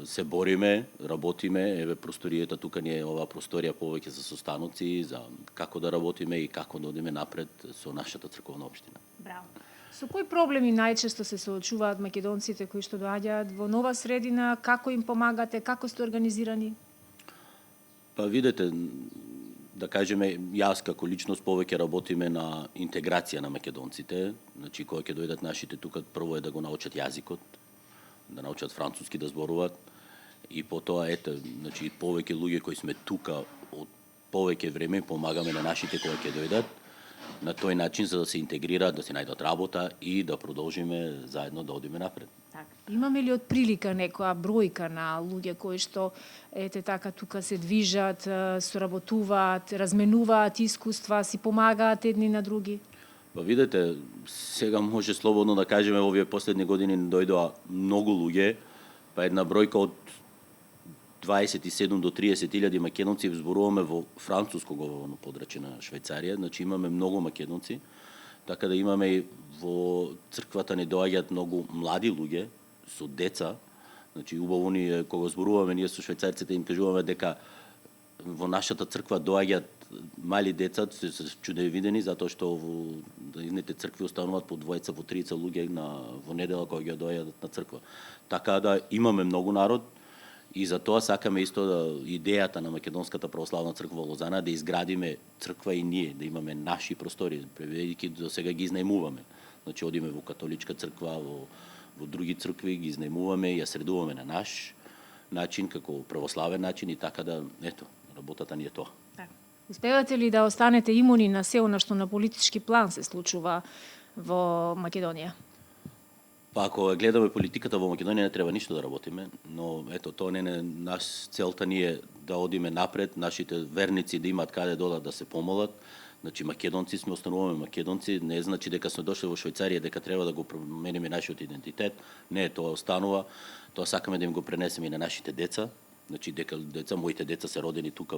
Се бориме, работиме, просторијата тука ни е оваа просторија повеќе за состаноци, за како да работиме и како да одиме напред со нашата црковна општина. Браво. Со кои проблеми најчесто се соочуваат македонците кои што доаѓаат во нова средина, како им помагате, како сте организирани? Па видете, да кажеме, јас како личност повеќе работиме на интеграција на македонците. Значи, кога ќе дојдат нашите тука, прво е да го научат јазикот, да научат француски да зборуваат и потоа значи повеќе луѓе кои сме тука од повеќе време помагаме на нашите кои ќе дојдат на тој начин за да се интегрираат, да се најдат работа и да продолжиме заедно да одиме напред. Така. Имаме ли од прилика некоја бројка на луѓе кои што така тука се движат, соработуваат, разменуваат искуства, си помагаат едни на други? Па видете, сега може слободно да кажеме овие последни години дојдоа многу луѓе, па една бројка од 27 до 30.000 македонци зборуваме во француско говорно подрачје на Швајцарија, значи имаме многу македонци, така да имаме и во црквата не доаѓаат многу млади луѓе со деца, значи убаво ни кога зборуваме ние со швајцарците им кажуваме дека во нашата црква доаѓаат мали деца, се чудевидени затоа што во едните цркви остануваат по двојца, по трица луѓе во недела кога ќе доаѓаат на црква. Така да имаме многу народ И за тоа сакаме исто идејата на Македонската православна црква во Лозана да изградиме црква и ние, да имаме наши простори, преведејќи до сега ги изнајмуваме. Значи одиме во католичка црква, во други цркви ги изнајмуваме и ја средуваме на наш начин, како православен начин и така да, ето, работата ни е тоа. Успевате ли да останете имуни на се она што на политички план се случува во Македонија? Па ако гледаме политиката во Македонија не треба ништо да работиме, но ето тоа не е наш целта ни е да одиме напред, нашите верници да имаат каде додат да се помолат. Значи македонци сме, остануваме македонци, не значи дека сме дошли во Швајцарија дека треба да го промениме нашиот идентитет. Не, тоа останува. Тоа сакаме да им го пренесеме и на нашите деца. Значи дека моите деца се родени тука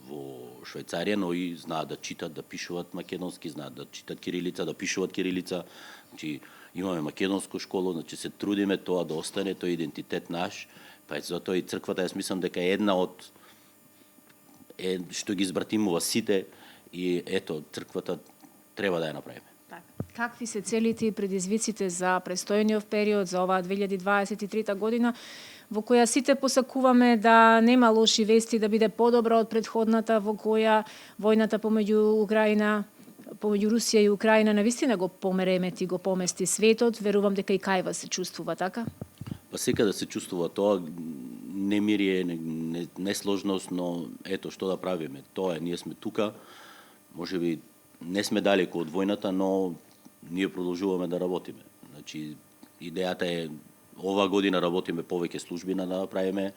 во Швајцарија, но и знаат да читат, да пишуваат македонски, знаат да читат кирилица, да пишуваат кирилица. Значи имаме македонско школо, значи се трудиме тоа да остане, тој идентитет наш. Па затоа и црквата јас мислам дека е една од што ги избратимува сите и ето црквата треба да ја направиме. Какви се целите и предизвиците за престојниот период за оваа 2023 година во која сите посакуваме да нема лоши вести, да биде подобра од претходната, во која војната помеѓу Русија и Украина навистина го померемети, го помести светот, верувам дека и кај вас се чувствува така? Па секаде се чувствува тоа, немирие, несложност, но ето што да правиме. Тоа е, ние сме тука, можеби не сме далеку од војната, но ние продолжуваме да работиме. Значи, идејата е, ова година работиме повеќе служби да направиме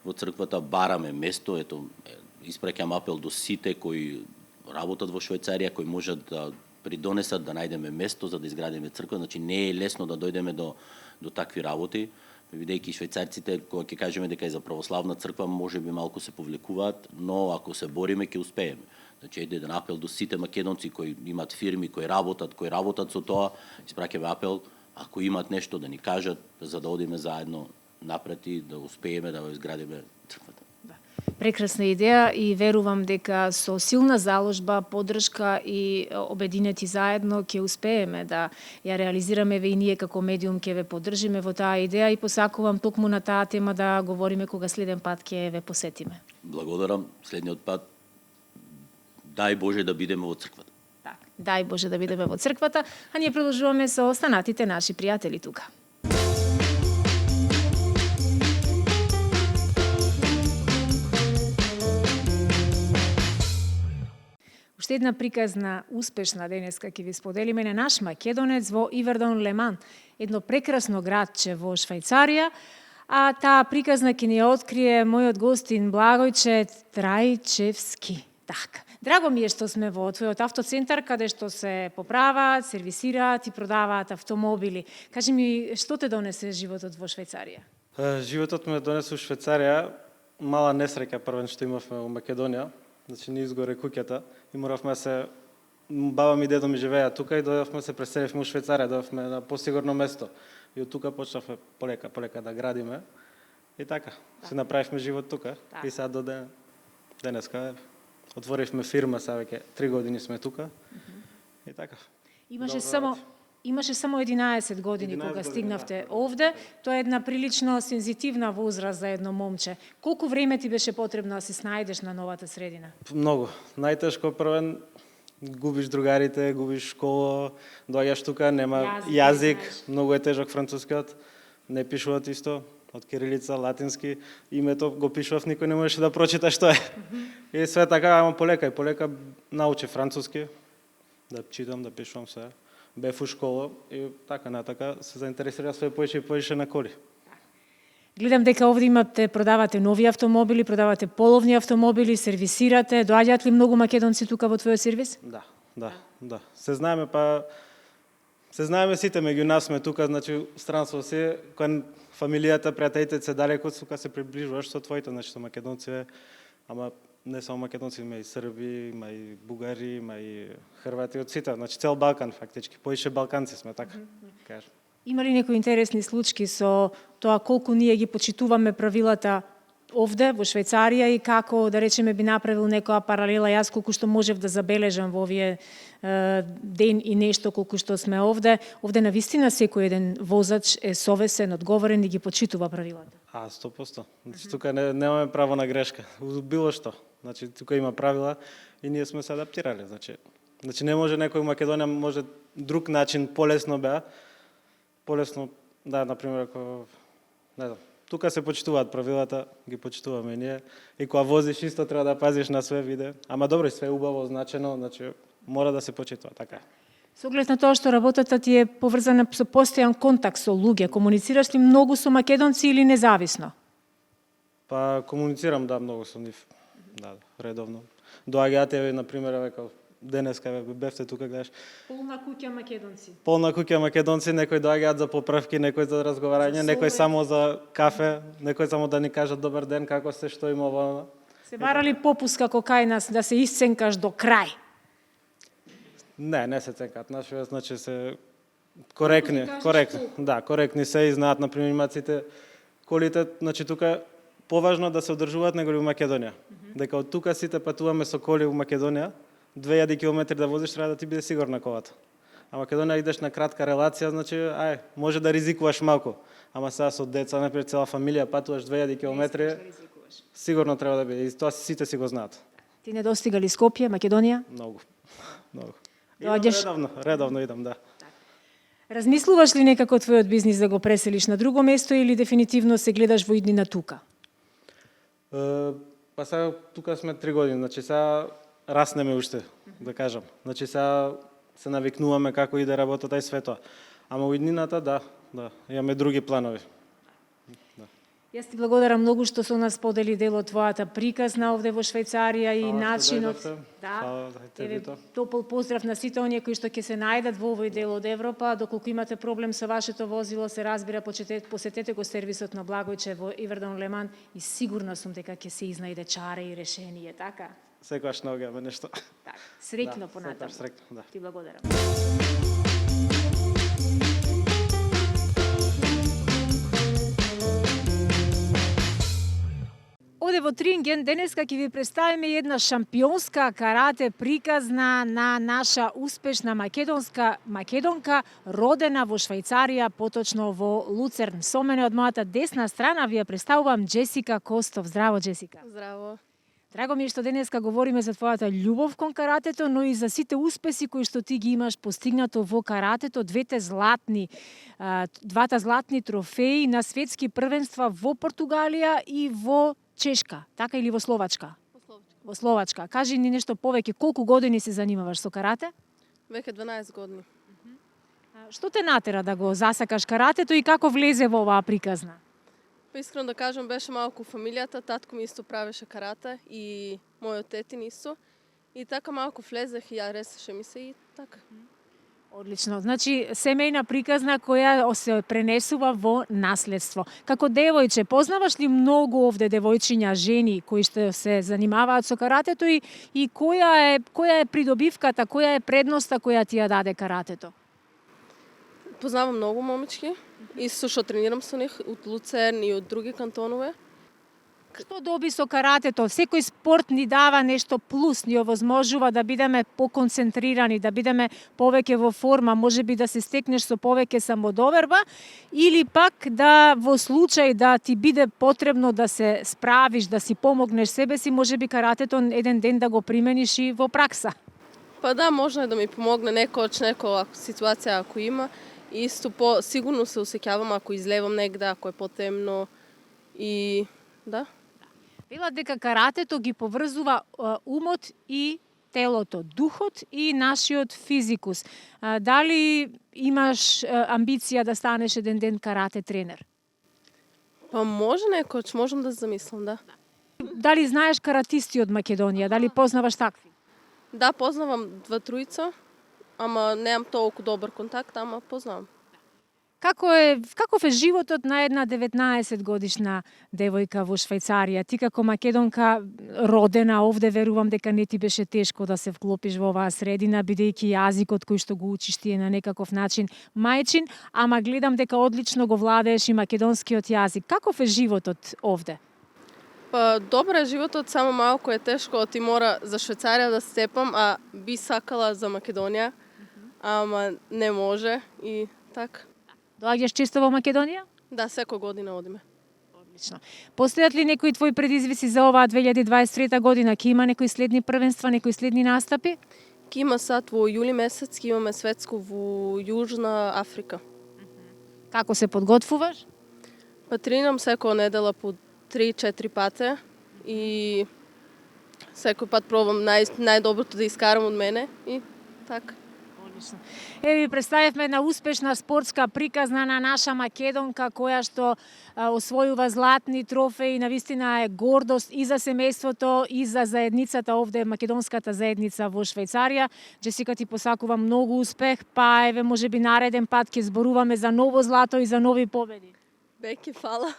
во црквата, бараме место, ето, испраќам апел до сите кои работат во Швајцарија, кои можат да придонесат да најдеме место за да изградиме црква. Значи, не е лесно да дојдеме до такви работи, бидејќи швајцарците, кога ќе кажеме дека е за православна црква, може би малку се повлекуваат, но ако се бориме, ќе успееме. Значи, еден апел до сите македонци кои имаат фирми, кои работат со тоа, испраќаме апел, ако имаат нешто да ни кажат, за да одиме заедно напред и да успееме да изградиме црквата. Прекрасна идеја и верувам дека со силна заложба, поддршка и обединети заедно ќе успееме да ја реализираме и ние како медиум ќе ве поддржиме во таа идеја и посакувам токму на таа тема да говориме кога следен пат ќе ве посетиме. Благодарам. Следниот пат дај Боже да бидеме во црквата. Дај Боже да бидеме во црквата, а ние продолжуваме со останатите наши пријатели тука. Уште една приказна успешна денеска ќе ви споделиме на наш македонец во Ивердон Леман, едно прекрасно градче во Швајцарија, а таа приказна ќе ни ја открие мојот гостин Благојче Трајчевски. Така. Драго ми е што сме во твојот автоцентар, каде што се поправаат, сервисираат и продаваат автомобили. Кажи ми, што те донесе животот во Швајцарија? Животот ме донесе во Швајцарија. Мала несреќа првен што имавме во Македонија. Значи, ни изгоре куќата и моравме се... Баба ми и дедо ми живееа тука и дојавме се преселивме во Швајцарија, дојавме на посигурно место. И од тука почнавме полека да градиме. И така, си направивме живот тука. И сега до денеска отворивме фирма, сега веќе 3 години сме тука. И така. Имаше само 11 години кога стигнавте овде. Тоа е една прилично сензитивна возраст за едно момче. Колку време ти беше потребно да се снајдеш на новата средина? Многу. Најтешко првен, губиш другарите, губиш школа, доаѓаш тука, нема јазик, многу е тежок францускиот, не пишуваат исто, од кирилица, латински, името го пишував, никој не можеше да прочита што е. И све така, ама полека научи француски, да читам, да пишувам се. Бев у школа и така натака се заинтересира све повеќе и повеќе на коли. Гледам дека овде продавате нови автомобили, продавате половни автомобили, сервисирате. Доаѓаат ли многу македонци тука во твојот сервис? Да. Се знаеме сите, меѓу нас сме тука, значи странство си, кога фамилијата, пријателите се далеко, тука се приближуваш со твоите, значи со македонци, ама не само македонци, има и срби, има и бугари, има и хрвати од сите, значи цел Балкан фактички, поише балканци сме така. Има ли некои интересни случаи со тоа колку ние ги почитуваме правилата овде во Швајцарија и како, да речеме, би направил некоја паралела. Јас колку што можев да забележам во овие ден и нешто колку што сме овде, навистина секој еден возач е совесен, одговорен и ги почитува правилата. 100%. Значи, тука немаме право на грешка. Било што. Значи, тука има правила и ние сме се адаптирали. Значи не може некој во Македонија може друг начин, полесно беа. Полесно, да, например, ако не знам, тука се почитуваат правилата, ги почитуваме и ние. И кога возиш исто треба да пазиш на све виде. Ама добро, све убаво означено, значи мора да се почитува, така е. Со оглед на тоа што работата ти е поврзана со постојан контакт со луѓе, комуницираш ли многу со македонци или независно? Па комуницирам, да, многу со нив. Да, редовно. Доаѓаат, на пример, века денеска бевте тука, гледаш. Полна куќа македонци. Полна куќа македонци, некои доаѓаат за поправки, некои за разговарање, некои само за кафе, некои само да ни кажат добар ден, како сте, што има ова. Се бара ли попуст како кај нас да се исценкаш до крај? Не се ценкаат. Наши, значи се коректни, да, коректни се и знаат, например, имаат сите колите, значи тука поважно да се одржуваат него во Македонија. Дека од тука сите патуваме со коли во Македонија, 2000 км да возиш треба да ти биде сигурна колата. А Македонија идеш на кратка релација, значи може да ризикуваш малку. Ама сега со деца, например, цела фамилија патуваш 2000 км, сигурно треба да биде. И тоа сите си го знаат. Ти не достига ли Скопје, Македонија? Многу. Доаѓаш... Редовно идам, да. Размислуваш ли некако твојот бизнис да го преселиш на друго место или дефинитивно се гледаш во иднина тука? Па сега тука сме 3 години, значи сега раснеме уште, да кажам. Значи сега се навикнуваме како иде работата и све тоа. Ама во иднината, да, имаме други планови. Јас ти благодарам многу што со нас подели дел од твојата приказна овде во Швајцарија и начинот. Да. Топол поздрав на сите оние кои што ќе се најдат во овој дел од Европа. Доколку имате проблем со вашето возило, се разбира, посетете го сервисот на Благојче во Ивердон Леман и сигурна сум дека ќе се изнајде чаре и решение, така? Секогаш наоѓаме нешто. Так, среќно понатаму. Среќно, да. Ти благодарам. Оде во Тринген денеска ќе ви представиме една шампионска карате приказна на наша успешна македонка родена во Швајцарија, поточно во Луцерн. Со мене од мојата десна страна ви ја представувам Джесика Костов. Здраво, Джесика. Здраво. Драго ми е што денеска говориме за твојата љубов кон каратето, но и за сите успеси кои што ти ги имаш постигнато во каратето, двата златни трофеи на светски првенства во Португалија и во Чешка, така или во Словачка? Во Словачка. Кажи ни нешто повеќе, колку години се занимаваш со карате? Веќе 12 години. Што те натера да го засакаш каратето и како влезе во оваа приказна? Па искрено да кажам, беше малку фамилијата, татко ми исто правеше карате и мојот тетин исто. И така малку влезех и ресеше ми се и така. Одлично. Значи, семејна приказна која се пренесува во наследство. Како девојче, познаваш ли многу овде девојчиња, жени кои што се занимаваат со каратето и која е придобивката, која е предноста која ти ја даде каратето? Познавам многу момички. Исто што тренирам со нив од Луцерн и од други кантонове. Што доби со каратето? Секој спорт ни дава нешто плюс, ни овозможува да бидеме поконцентрирани, да бидеме повеќе во форма, можеби да се стекнеш со повеќе самодоверба или пак да во случај да ти биде потребно да се справиш, да си помогнеш себе си, можеби каратето еден ден да го примениш и во пракса. Па да, можно да ми помогне некоја ситуација ако има. Исто сигурно се осеќавам ако излевам негде, ако е потемно и да. Велат дека каратето ги поврзува умот и телото, духот и нашиот физикус. Дали имаш амбиција да станеш еден ден карате тренер? Па може некој, можам да се замислам, да. Дали знаеш каратисти од Македонија? Дали познаваш такви? Да, познавам 2-3, ама немам толку добар контакт, ама познавам. Каков е животот на една 19 годишна девојка во Швајцарија? Ти како македонка родена овде, верувам дека не ти беше тешко да се вклопиш во оваа средина, бидејќи јазикот кој што го учиш ти е на некаков начин мајчин, ама гледам дека одлично го владееш и македонскиот јазик. Каков е животот овде? Па добро е животот, само малку е тешко, оти мора за Швајцарија да степам, а би сакала за Македонија, ама не може и така. Доаѓаш често во Македонија? Да, секој година одиме. Одлично. Постојат ли некои твои предизвици за оваа 2023 година? Ќе има некои следни првенства, некои следни настапи? Ки има сад во јули месец, ки имаме светско во Јужна Африка. Како се подготвуваш? Па тренирам секоја недела по 3-4 пати и секој пат пробам најдоброто да искарам од мене и така. Одлично. Ви представивме една успешна спортска приказна на наша македонка која што освојува златни трофеи, навистина е гордост и за семејството и за заедницата овде, македонската заедница во Швајцарија. Джесика, ти посакувам многу успех, па еве можеби нареден пат ќе зборуваме за ново злато и за нови победи. Беки, фала.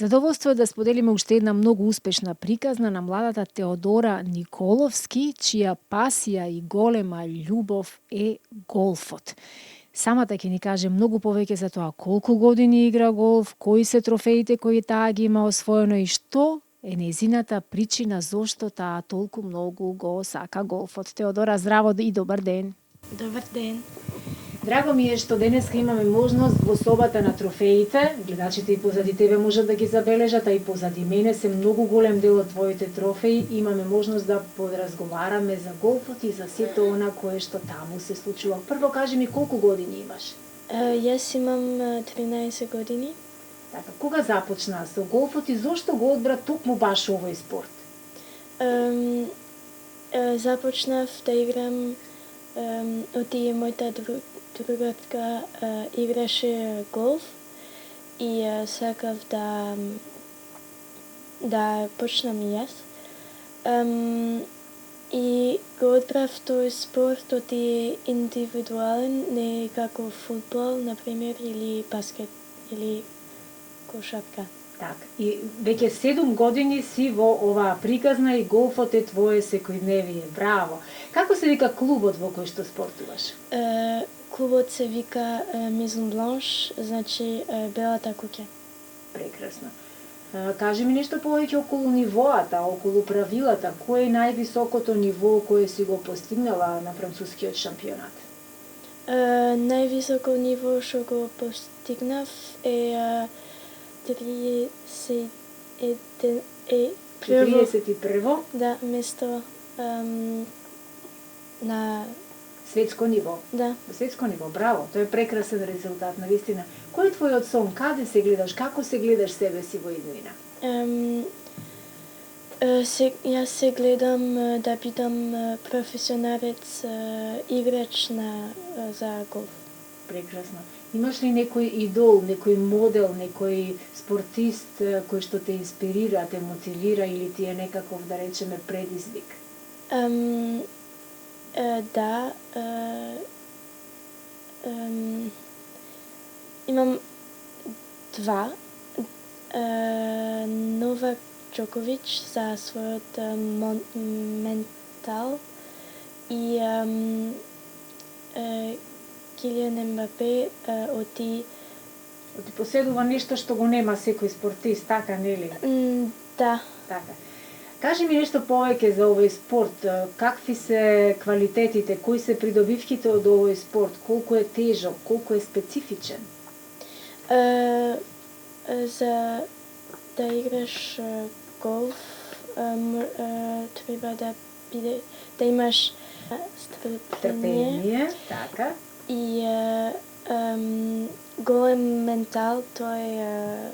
Задоволство е да споделиме уште една многу успешна приказна на младата Теодора Николовски, чија пасија и голема љубов е голфот. Самата ќе ни каже многу повеќе за тоа колку години игра голф, кои се трофеите кои таа ги има освоено и што е нејзината причина зошто таа толку многу го сака голфот. Теодора, здраво и добар ден. Добар ден. Драго ми е што денеска имаме можност во собата на трофеите, гледачите и позади тебе можат да ги забележат, а и позади мене се многу голем дел од твоите трофеи. Имаме можност да подразговараме за голфот и за сето она кое што таму се случува. Прво кажи ми колку години имаш? Јас имам 13 години. Така, кога започна со голфот и зошто го одбра токму баш овој спорт? Започнав да играм оти мојата другарка играше голф и сакав да почнам и јас. И го одбрав тој спорт оти индивидуален, не како фудбал, например, или баскет, или кошарка. Така, и веќе 7 години си во оваа приказна и голфот е твое секојдневие. Браво! Како се вика клубот во кој што спортуваш? Клубот се вика Maison Blanche, значи белата куќа. Прекрасно. Кажи ми нешто повеќе околу нивоата, околу правилата. Кој е највисокото ниво кое си го постигнала на францускиот шампионат? Највисоко ниво што го постигнав е 31 Да, место на светско ниво. Да. Светско ниво, браво. Тоа е прекрасен резултат, навистина. Кој е твојот сон? Каде се гледаш? Како се гледаш себе си во иднина? Јас се гледам да бидам професионалец играч за голф. Прекрасно. Имаш ли некој идол, некој модел, некој спортист кој што те инспирира, те мотивира или ти е некаков, да речеме, предизвик? Да. Имам два. Новак Джокович за својот ментал и Килиан Ембапе оти поседува нешто што го нема секој спортист, така нели? Да. Така. Кажи ми нешто повеќе за овој спорт. Какви се квалитетите, кои се придобивките од овој спорт? Колку е тежок, колку е специфичен? За да играш голф треба да имаш трпение, така. И голем ментал, тоа е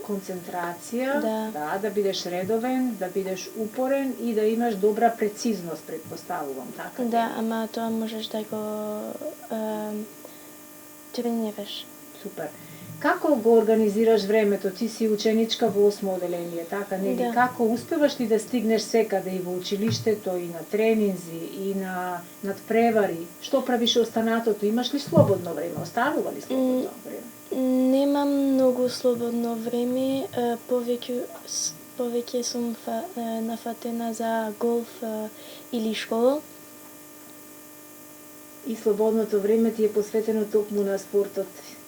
концентрација, да, да бидеш редовен, да бидеш упорен и да имаш добра прецизност, предпоставувам, така? Да, ама тоа можеш да го тренираш. Супер. Како го организираш времето? Ти си ученичка во 8 оделение, така нели? Да. Како успеваш ли да стигнеш секаде и во училиштето, и на тренинзи, и на надпревари? Што правиш останатото? Имаш ли слободно време? Останува ли слободно време? Немам многу слободно време, повеќе сум нафатена за голф или школа. и слободното време ти е посветено токму на спортот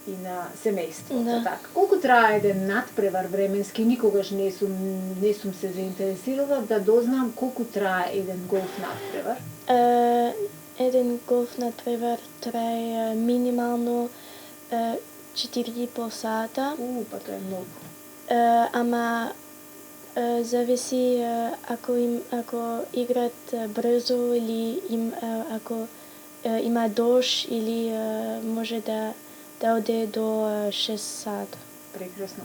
и на семејството. Да. Така. Колку трае еден надпревар временски? Никогаш не сум се заинтересирала да дознам колку трае еден голф надпревар. Еден голф надпревар трае минимално 4,5 сата. Па тоа е многу. Ама зависи ако играат брзо или ако има дожд или може да оде до 6 сата. Прекрасно.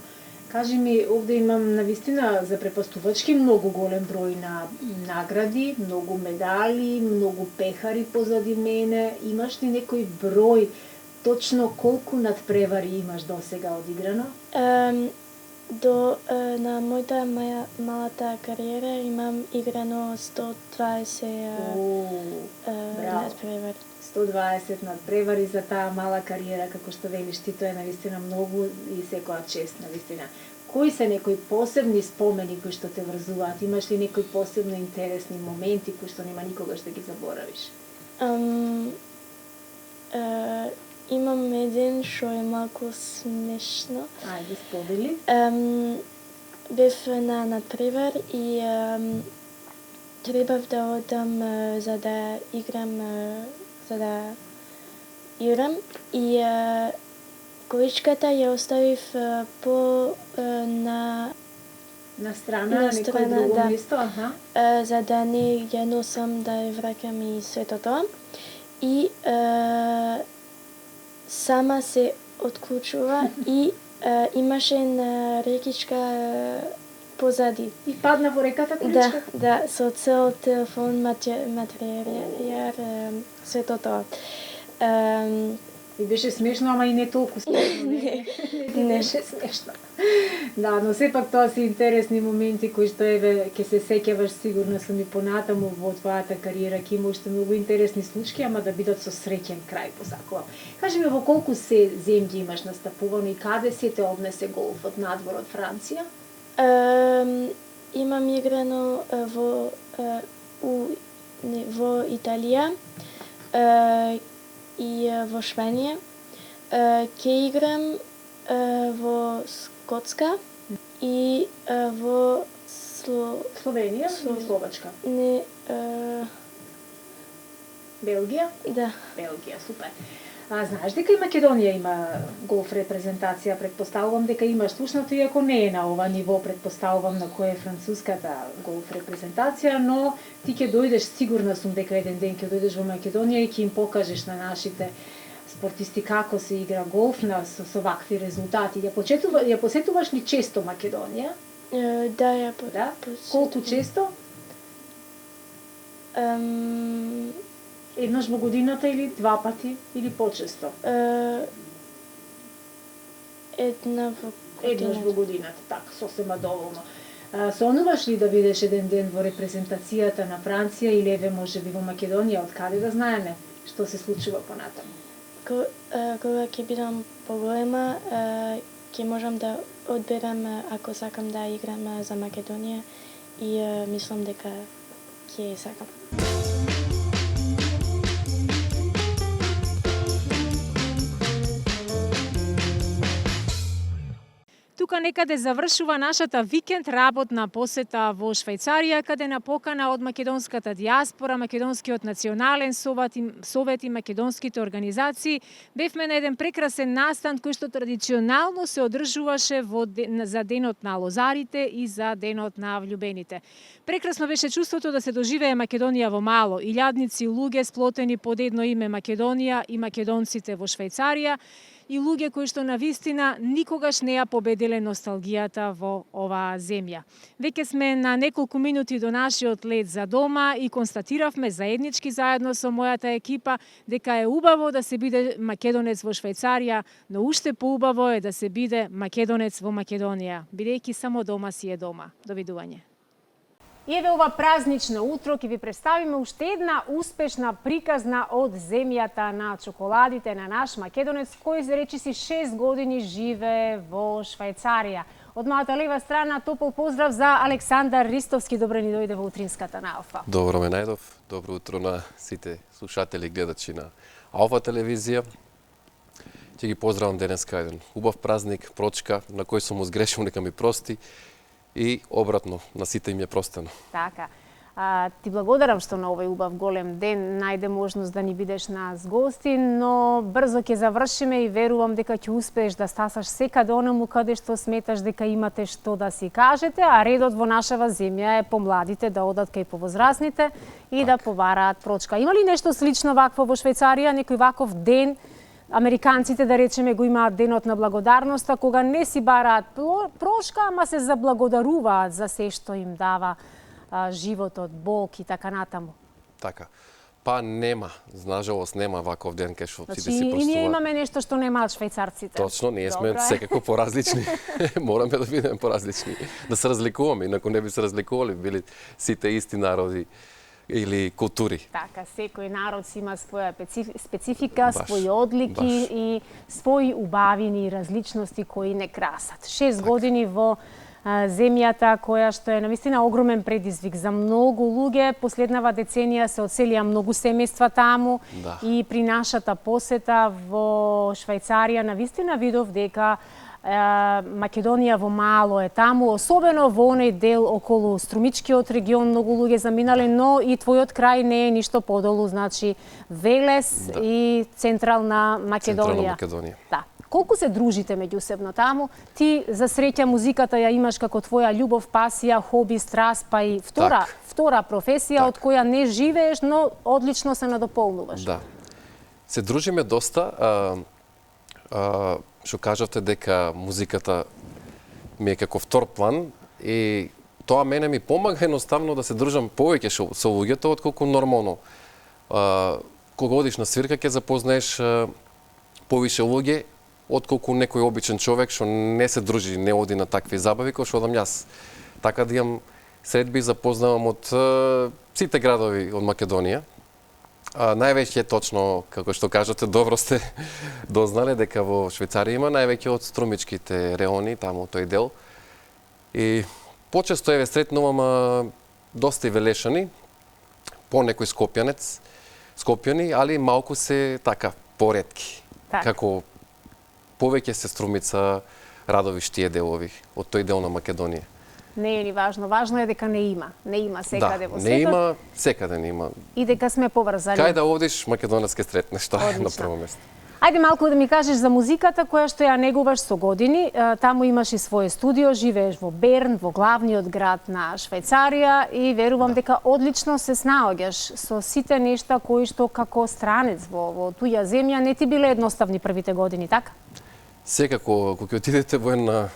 Кажи ми, овде имам навистина за препастувачки многу голем број на награди, многу медали, многу пехари позади мене. Имаш ли некој број точно колку надпревари имаш досега одиграно? На мојата малата кариера имам играно 120 надпревари. 120 надпревари за таа мала кариера, како што велиш ти, тоа е навистина многу и секоја чест, навистина. Кои се некои посебни спомени кои што те врзуваат? Имаш ли некои посебно интересни моменти кои што нема никогаш да ги заборавиш? Имам еден што е малку смешно. Ајде, сподели. Бев на надпревар и требав да одам за да играм и количката ја оставив на страна, на некој друго место, за да не ја носам да ја враќам и сето тоа. И сама се отклучува и имаше една рекичка позади. И падна во реката количка? Да, со цел телефон, материјал, сето тоа. И беше смешно, ама и не толку смешно. Не беше смешно. Да, но сепак тоа се интересни моменти кои што еве ќе се сеќаваш сигурно сум и понатаму во твојата кариера, ќе има уште многу интересни случаи, ама да бидат со среќен крај посакувам. Кажи ми, во колку се земји имаш настапувано и каде се те однесе голфот надвор од Франција? Имам играно во Италија и во Шпанија. Ќе играм во Скотска и во Словенија или Словачка? Не, Белгија? Да. Белгија, супер. Знаеш дека и Македонија има голф репрезентација, предпоставувам дека има слушнато, иако не е на ова ниво, предпоставувам на која е француската голф репрезентација, но ти ќе дојдеш, сигурна сум дека еден ден ќе дојдеш во Македонија и ќе им покажеш на нашите спортисти како се игра голф со вакви резултати. Ја посетуваш ли често Македонија? Да, ја посетувам. Колку често? Еднаш во годината или два пати или почесто? Еднаш во годината, така, сосема доволно. Сонуваш ли да бидеш еден ден во репрезентацијата на Франција или еве можеби во Македонија, од каде да знаеме што се случува понатаму? Кога ќе бидам поголема, ќе можам да одберам ако сакам да играм за Македонија и мислам дека ќе сакам. Тука некаде завршува нашата викенд работна посета во Швајцарија, каде на покана од македонската диаспора, Македонскиот национален совет и македонските организации бевме на еден прекрасен настан кој што традиционално се одржуваше за денот на лозарите и за денот на влюбените. Прекрасно беше чувството да се доживее Македонија во мало, илјадници луѓе сплотени под едно име Македонија и македонците во Швајцарија, и луѓе кои што навистина никогаш не ја победиле носталгијата во оваа земја. Веќе сме на неколку минути до нашиот лет за дома и констатиравме заеднички заедно со мојата екипа дека е убаво да се биде македонец во Швајцарија, но уште поубаво е да се биде македонец во Македонија, бидејќи само дома си е дома. Довидување. И еве ова празнично утро ќе ви представиме уште една успешна приказна од земјата на чоколадите на наш македонец кој за речиси 6 години живее во Швајцарија. Од мојата лева страна топол поздрав за Александар Ристовски. Добре ни дојде во утринската на Алфа. Добро ме најдов. Добро утро на сите слушатели и гледачи на Алфа телевизија. Ќе ги поздравам денеска еден убав празник, прочка, на кој сум сгрешил, нека ми прости и обратно, на сите им е простено. Така. Ти благодарам што на овој убав голем ден најде можност да ни бидеш нас гости, но брзо ќе завршиме и верувам дека ќе успееш да стасаш секаде онаму каде што сметаш дека имате што да си кажете, а редот во нашава земја е помладите да одат кај повозрасните и да побараат прочка. Има ли нешто слично вакво во Швајцарија, некој ваков ден? Американците, да речеме, го имаат денот на благодарноста, кога не си бараат прошка, ама се заблагодаруваат за се што им дава животот, Бог и така натаму. Така. Па нема, нажалост нема ваков ден кај што сите си простуваат. И ние имаме нешто што немаат швајцарците. Точно, ние сме секако поразлични. Мораме да бидеме поразлични, да се разликуваме, инаку не би се разликували, били сите исти народи или култури. Така, секој народ си има своја специфика, своји одлики и своји убавини и различности кои не красат. 6 години во земјата која што е навистина огромен предизвик за многу луѓе. Последнава деценија се одселија многу семејства таму и при нашата посета во Швајцарија навистина видов дека Македонија во мало е таму, особено во оној дел околу Струмичкиот регион, многу луѓе заминале, но и твојот крај не е ништо подолу, значи Велес и Централна Македонија. Да. Колку се дружите меѓусебно таму? Ти за среќа музиката ја имаш како твоја љубов, пасија, хоби, страст, па и втора професија од која не живееш, но одлично се надополнуваш. Да. Се дружиме доста. Што кажавте дека музиката ми е како втор план и тоа мене ми помага едноставно да се дружам повеќе со луѓето отколку нормално. Кога одиш на свирка ќе запознаеш повише луѓе отколку некој обичен човек што не се дружи, не оди на такви забави кои што одам јас. Така да имам средби запознавам од сите градови од Македонија. Највеќе точно, како што кажате, добро сте дознале дека во Швајцарија има највеќе од струмичките реони, таму тој дел. И почесто еве сретнувам доста и велешани, по некој скопјани, али малку се така поретки. Како повеќе се Струмица, Радовиш тие делови од тој дел на Македонија. Не е ни важно. Важно е дека не има. Не има секаде во светот. Не има, секаде не има. И дека сме поврзани. Кај да одиш, Македонец ке сретнеш, тоа е на прво место. Ајде малку да ми кажеш за музиката која што ја негуваш со години. Таму имаш и свое студио, живееш во Берн, во главниот град на Швајцарија и верувам дека одлично се снаоѓаш со сите нешта кои што како странец во туја земја не ти биле едноставни првите години, така? Секако, кога ќе отидете во една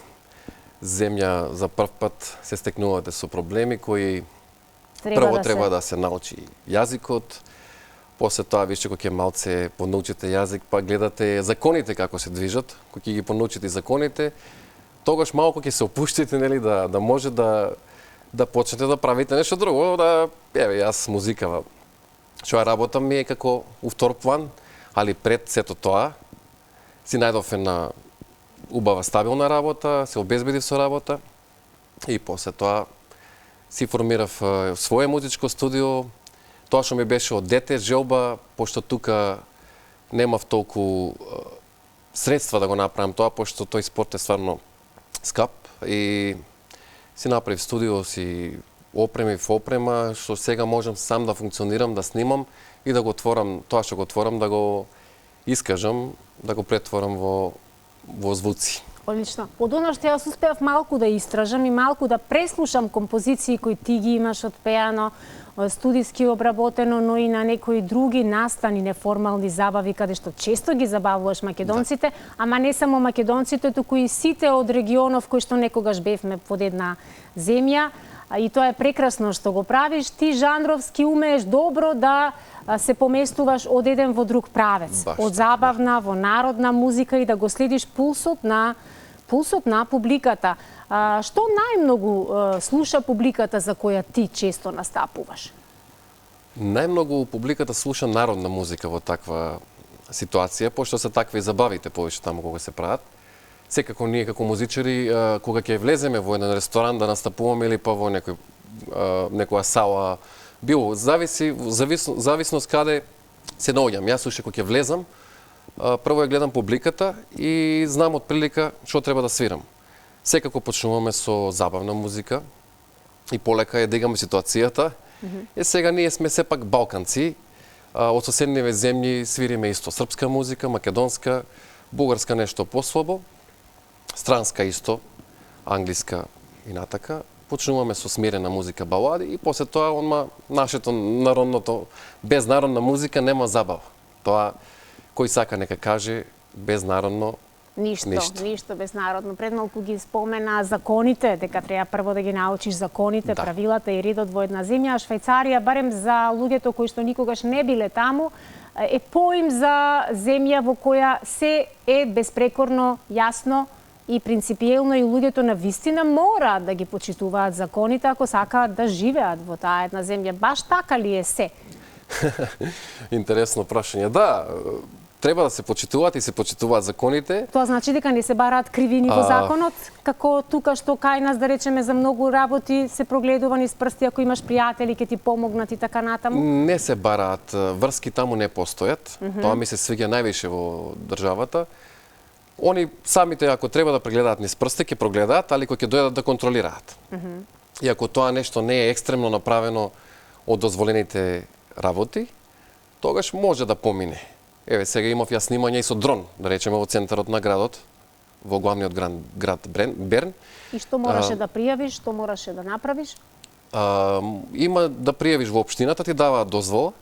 земја за прв пат се стекнувате со проблеми кои прво треба да се научи јазикот, после тоа више кога ќе малце понаучите јазик, па гледате законите како се движат, кога ќе ги понаучите законите, тогаш малку ќе се опуштите, нели, да може да почнете да правите нешто друго, еве јас музика, што ја работам ми е како у втор план, али пред сето тоа си најдов една убава стабилна работа, се обезбедив со работа и после тоа си формирав свое музичко студио. Тоа што ми беше од дете желба, пошто тука немав толку средства да го направам тоа, пошто тој спорт е стварно скап и си направив студио, си опремив опрема, што сега можам сам да функционирам, да снимам и да го отворам, тоа што го отворам, да го искажам, да го претворам во звуци. Одлично. Од оно што јас успеав малку да истражам и малку да преслушам композиции кои ти ги имаш одпеано, студиски обработено, но и на некои други настани, неформални забави, каде што често ги забавуваш македонците, ама не само македонците, туку и сите од регионов кои што некогаш бевме под една земја. И тоа е прекрасно што го правиш. Ти жанровски умееш добро да се поместуваш од еден во друг правец. Од забавна во народна музика и да го следиш пулсот на публиката. Што најмногу слуша публиката за која ти често настапуваш? Најмногу публиката слуша народна музика во таква ситуација, пошто се такви забавите повеќе таму кога се прават. Секако ние како музичари, кога ќе влеземе во еден ресторан да настапуваме или па во некоја сала, било зависност каде се наоѓам. Јас уште кога ќе влезам, прво ја гледам публиката и знам од прилика што треба да свирам. Секако почнуваме со забавна музика и полека ја дигаме ситуацијата. Сега ние сме сепак балканци, од соседниве земји свириме исто српска музика, македонска, бугарска нешто послабо, странска исто, англиска и натака. Почнуваме со смирена музика, балади и после тоа нашето народното, без народна музика нема забава. Тоа кој сака нека каже без народно Ништо без народно. Пред малку ги спомена законите, дека треба прво да ги научиш законите, правилата и редот во една земја. Швајцарија, барем за луѓето кои што никогаш не биле таму, е поим за земја во која се е безпрекорно јасно и принципиелно и луѓето на вистина мора да ги почитуваат законите ако сакаат да живеат во таа една земја. Баш така ли е се? Интересно прашање. Да, треба да се почитуваат и се почитуваат законите. Тоа значи дека не се бараат кривини во законот, како тука што кај нас, да речеме, за многу работи се прогледува низ прсти, ако имаш пријатели ќе ти помогнат и така натаму? Не се бараат, врски таму не постојат. Тоа ми се свиѓа највише во државата. Они самите, ако треба да прегледаат низ прсти, ќе прогледаат, али кога ќе дојдат да контролираат. И ако тоа нешто не е екстремно направено од дозволените работи, тогаш може да помине. Еве, сега имав јас снимање и со дрон, да речеме, во центарот на градот, во главниот град Берн. И што мораше да пријавиш, што мораше да направиш? Има да пријавиш во општината, ти даваат дозвола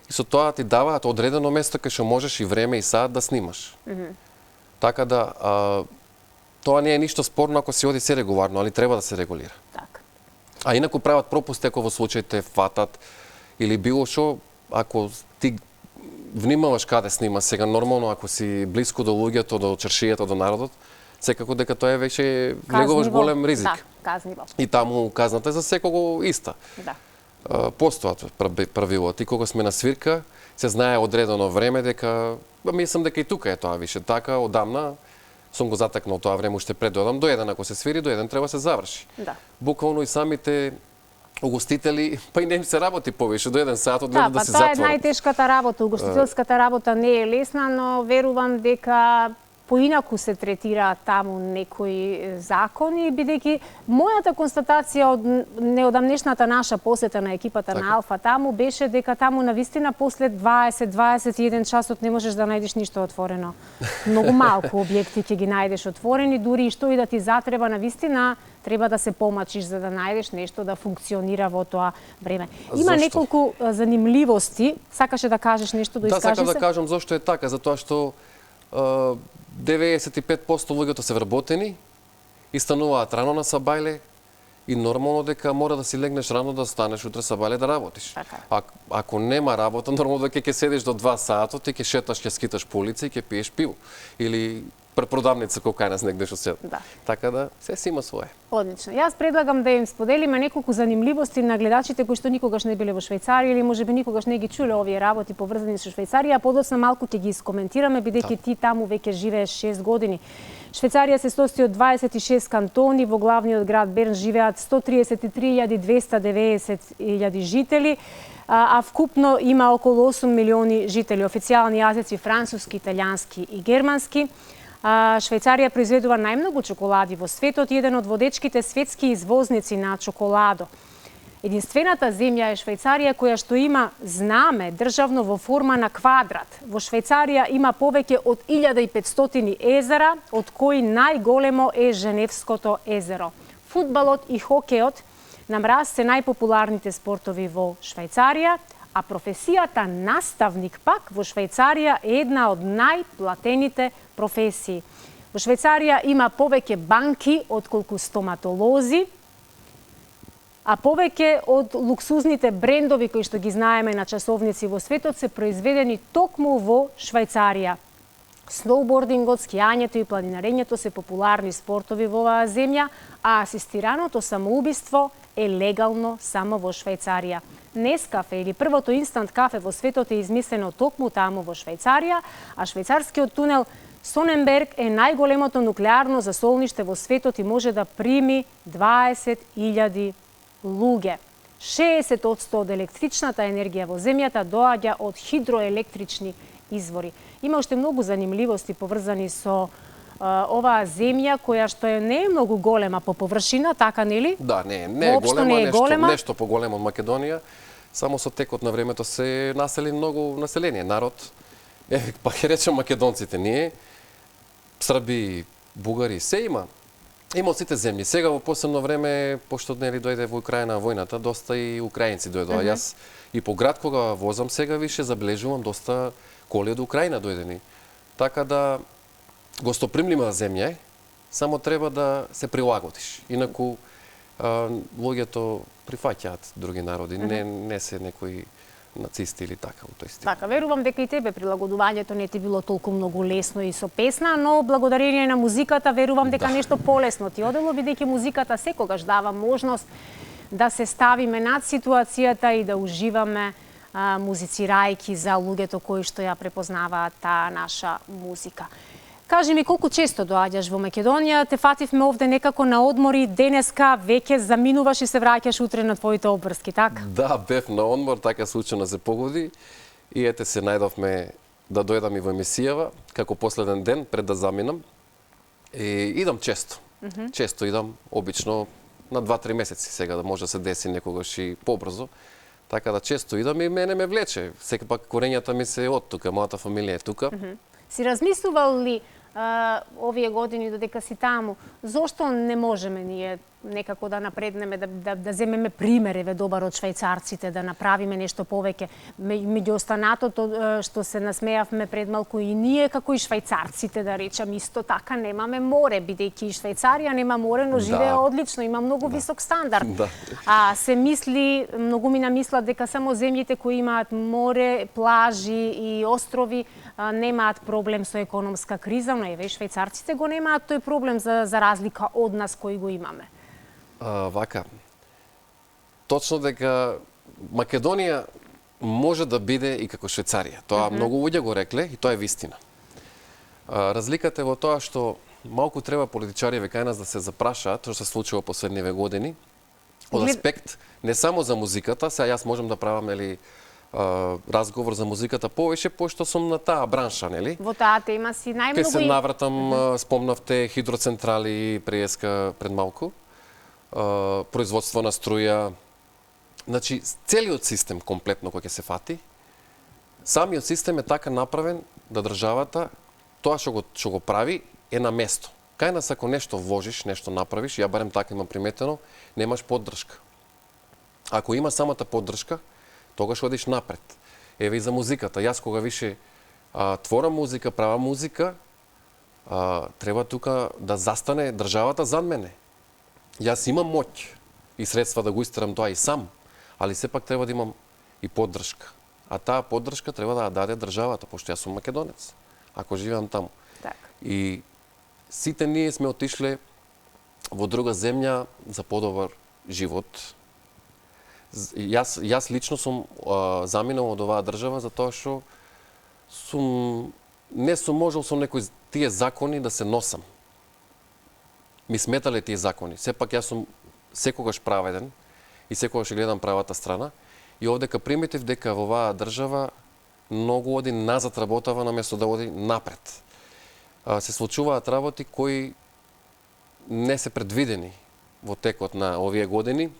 и со тоа ти даваат одредено место кај што можеш и време и саат да снимаш. Така да, тоа не е ништо спорно ако се оди се регуларно, али треба да се регулира. Така. А инаку прават пропусти ако во случаите фатат или било што, ако ти внимаваш каде снима сега, нормално ако си блиску до луѓето, до чаршијата, до народот, секако дека тоа е веќе влегуваш голем ризик. Да, казниво. И таму казната е за секого иста. Да. Постојат правилата. И кога сме на свирка, се знае одредено време дека, мислам дека и тука е тоа више така, одамна сум го затакнал тоа време уште пред до 1 ако се свири, до 1 треба се заврши. Да. Буквално и самите угостители, па и не им се работи повеќе, до 1 сат одгледа да се затворат. Тоа е најтешката работа. Угостителската работа не е лесна, но верувам дека поинаку се третираат таму некои закони, бидејќи мојата констатација од неодамнешната наша посета на екипата на Алфа таму беше дека таму навистина после 20-21 часот не можеш да најдеш ништо отворено. Многу малку објекти ќе ги најдеш отворени, дури и што и да ти затреба навистина, треба да се помачиш за да најдеш нешто да функционира во тоа време. Има неколку занимливости. Сакаше да кажеш нешто, да искажеш се? Да, сакам да кажам зошто е така, затоа што 95% луѓето се вработени и стануваат рано на сабајле и нормално дека мора да си легнеш рано да станеш утре сабајле да работиш. Ако нема работа, нормално дека ќе седиш до 2 сата, ти ќе шеташ, ќе скиташ по улица и ќе пиеш пиво. Или препродавница кој кај нас негде што се. Да. Така да се си има свое. Одлично. Јас предлагам да им споделиме неколку занимливости на гледачите кои што никогаш не биле во Швајцарија или можеби никогаш не ги чуле овие работи поврзани со Швајцарија, а подоцна малку ќе ги искоментираме бидејќи ти таму веќе живееш 6 години. Швајцарија се состои од 26 кантони, во главниот град Берн живеат 133.290 жители, а вкупно има околу 8 милиони жители. Официјални јазици француски, италијански и германски. Швајцарија произведува најмногу чоколади во светот и еден од водечките светски извозници на чоколадо. Единствената земја е Швајцарија која што има знаме државно во форма на квадрат. Во Швајцарија има повеќе од 1500 езера, од кои најголемо е Женевското езеро. Фудбалот и хокеот на мраз се најпопуларните спортови во Швајцарија, а професијата наставник пак во Швајцарија е една од најплатените професии. Во Швајцарија има повеќе банки отколку стоматолози, а повеќе од луксузните брендови кои што ги знаеме на часовници во светот се произведени токму во Швајцарија. Сноубордингот, скијањето и планинарењето се популарни спортови во оваа земја, а асистираното самоубиство е легално само во Швајцарија. Нескафе или првото инстант кафе во светот е измислено токму таму во Швајцарија, а швајцарскиот тунел Соненберг е најголемото нуклеарно засолниште во светот и може да прими 20.000 луѓе. 60% од електричната енергија во земјата доаѓа од хидроелектрични извори. Има уште многу занимливости поврзани со оваа земја која што не е многу голема по површина, така нели? Да, не е Воопшто голема, не е голема. нешто поголемо од Македонија. Само со текот на времето се насели многу население, народ. Па ќе речем македонците, ние, срби, бугари, се има. Има од сите земји. Сега во последно време, пошто нели дојде во Украина војната, доста и украинци дојдоа. Јас и по град кога возам сега више забележувам доста коли од Украина дојдени. Така да гостопримлива земја е, само треба да се прилагодиш. Инаку луѓето прифаќаат други народи, не се некои нацисти или така во тој стил. Така, верувам дека и тебе прилагодувањето не ти било толку многу лесно и со песна, но благодарение на музиката верувам дека нешто полесно ти одело, бидејќи музиката секогаш дава можност да се ставиме над ситуацијата и да уживаме музицирајќи за луѓето кои што ја препознаваат таа наша музика. Кажи ми, колку често доаѓаш во Македонија? Те фативме овде некако на одмори, денеска веќе заминуваш и се враќаш утре на твоите обврски, така? Да, бев на одмор, така случајно се погоди. И ете се најдовме да дојдам и во емисијава, како последен ден пред да заминам. И идам често. Често идам, обично на 2-3 месеци сега, да може да се деси некогаш и побрзо. Така да често идам и мене ме влече. Сека пак корењата ми се од тука, мојата фамилија е тука. Си размислувал ли овие години додека си таму, зошто не можеме ние некако да напреднеме, да земеме пример еве добар од швајцарците, да направиме нешто повеќе? Меѓу останатото што се насмеавме пред малку и ние како и швајцарците, да речам, исто така немаме море, бидејќи и Швајцарија нема море, но живее одлично, има многу висок стандард. Се мисли, многу ми намислат дека само земјите кои имаат море, плажи и острови немаат проблем со економска криза, но еве и швајцарците го немаат тој проблем за разлика од нас кои го имаме. Вака, точно дека Македонија може да биде и како Швајцарија. Тоа многу луѓе го рекле и тоа е вистина. Разликата е во тоа што малку треба политичари кај нас да се запрашаат што се случува последниве години од аспект не само за музиката, сега јас можам да правам разговор за музиката повеќе, пошто сум на таа бранша, нели? Во таа тема си најмногу. Ке се навратам, спомнавте хидроцентрали пред малку, производство на струја. Значи, целиот систем комплетно кој ќе се фати, самиот систем е така направен да државата, тоа што го прави, е на место. Кај нас ако нешто вложиш, нешто направиш, ја барем така имам приметено, немаш поддршка. Ако има самата поддршка, тогаш одиш напред. Еве и за музиката. Јас кога више творам музика, правам музика, треба тука да застане државата зад мене. Јас имам моќ и средства да го истерам тоа и сам, али сепак треба да имам и поддршка. А таа поддршка треба да ја даде државата, пошто јас сум македонец, ако живеам таму. И сите ние сме отишле во друга земја за подобар живот. Јас лично сум заминал од оваа држава затоа што не сум можел со некои тие закони да се носам. Ми сметале тие закони. Сепак јас сум секогаш праведен и секогаш гледам правата страна. И овдека приметив дека во оваа држава многу оди назад работава наместо да оди напред. Се случуваат работи кои не се предвидени во текот на овие години.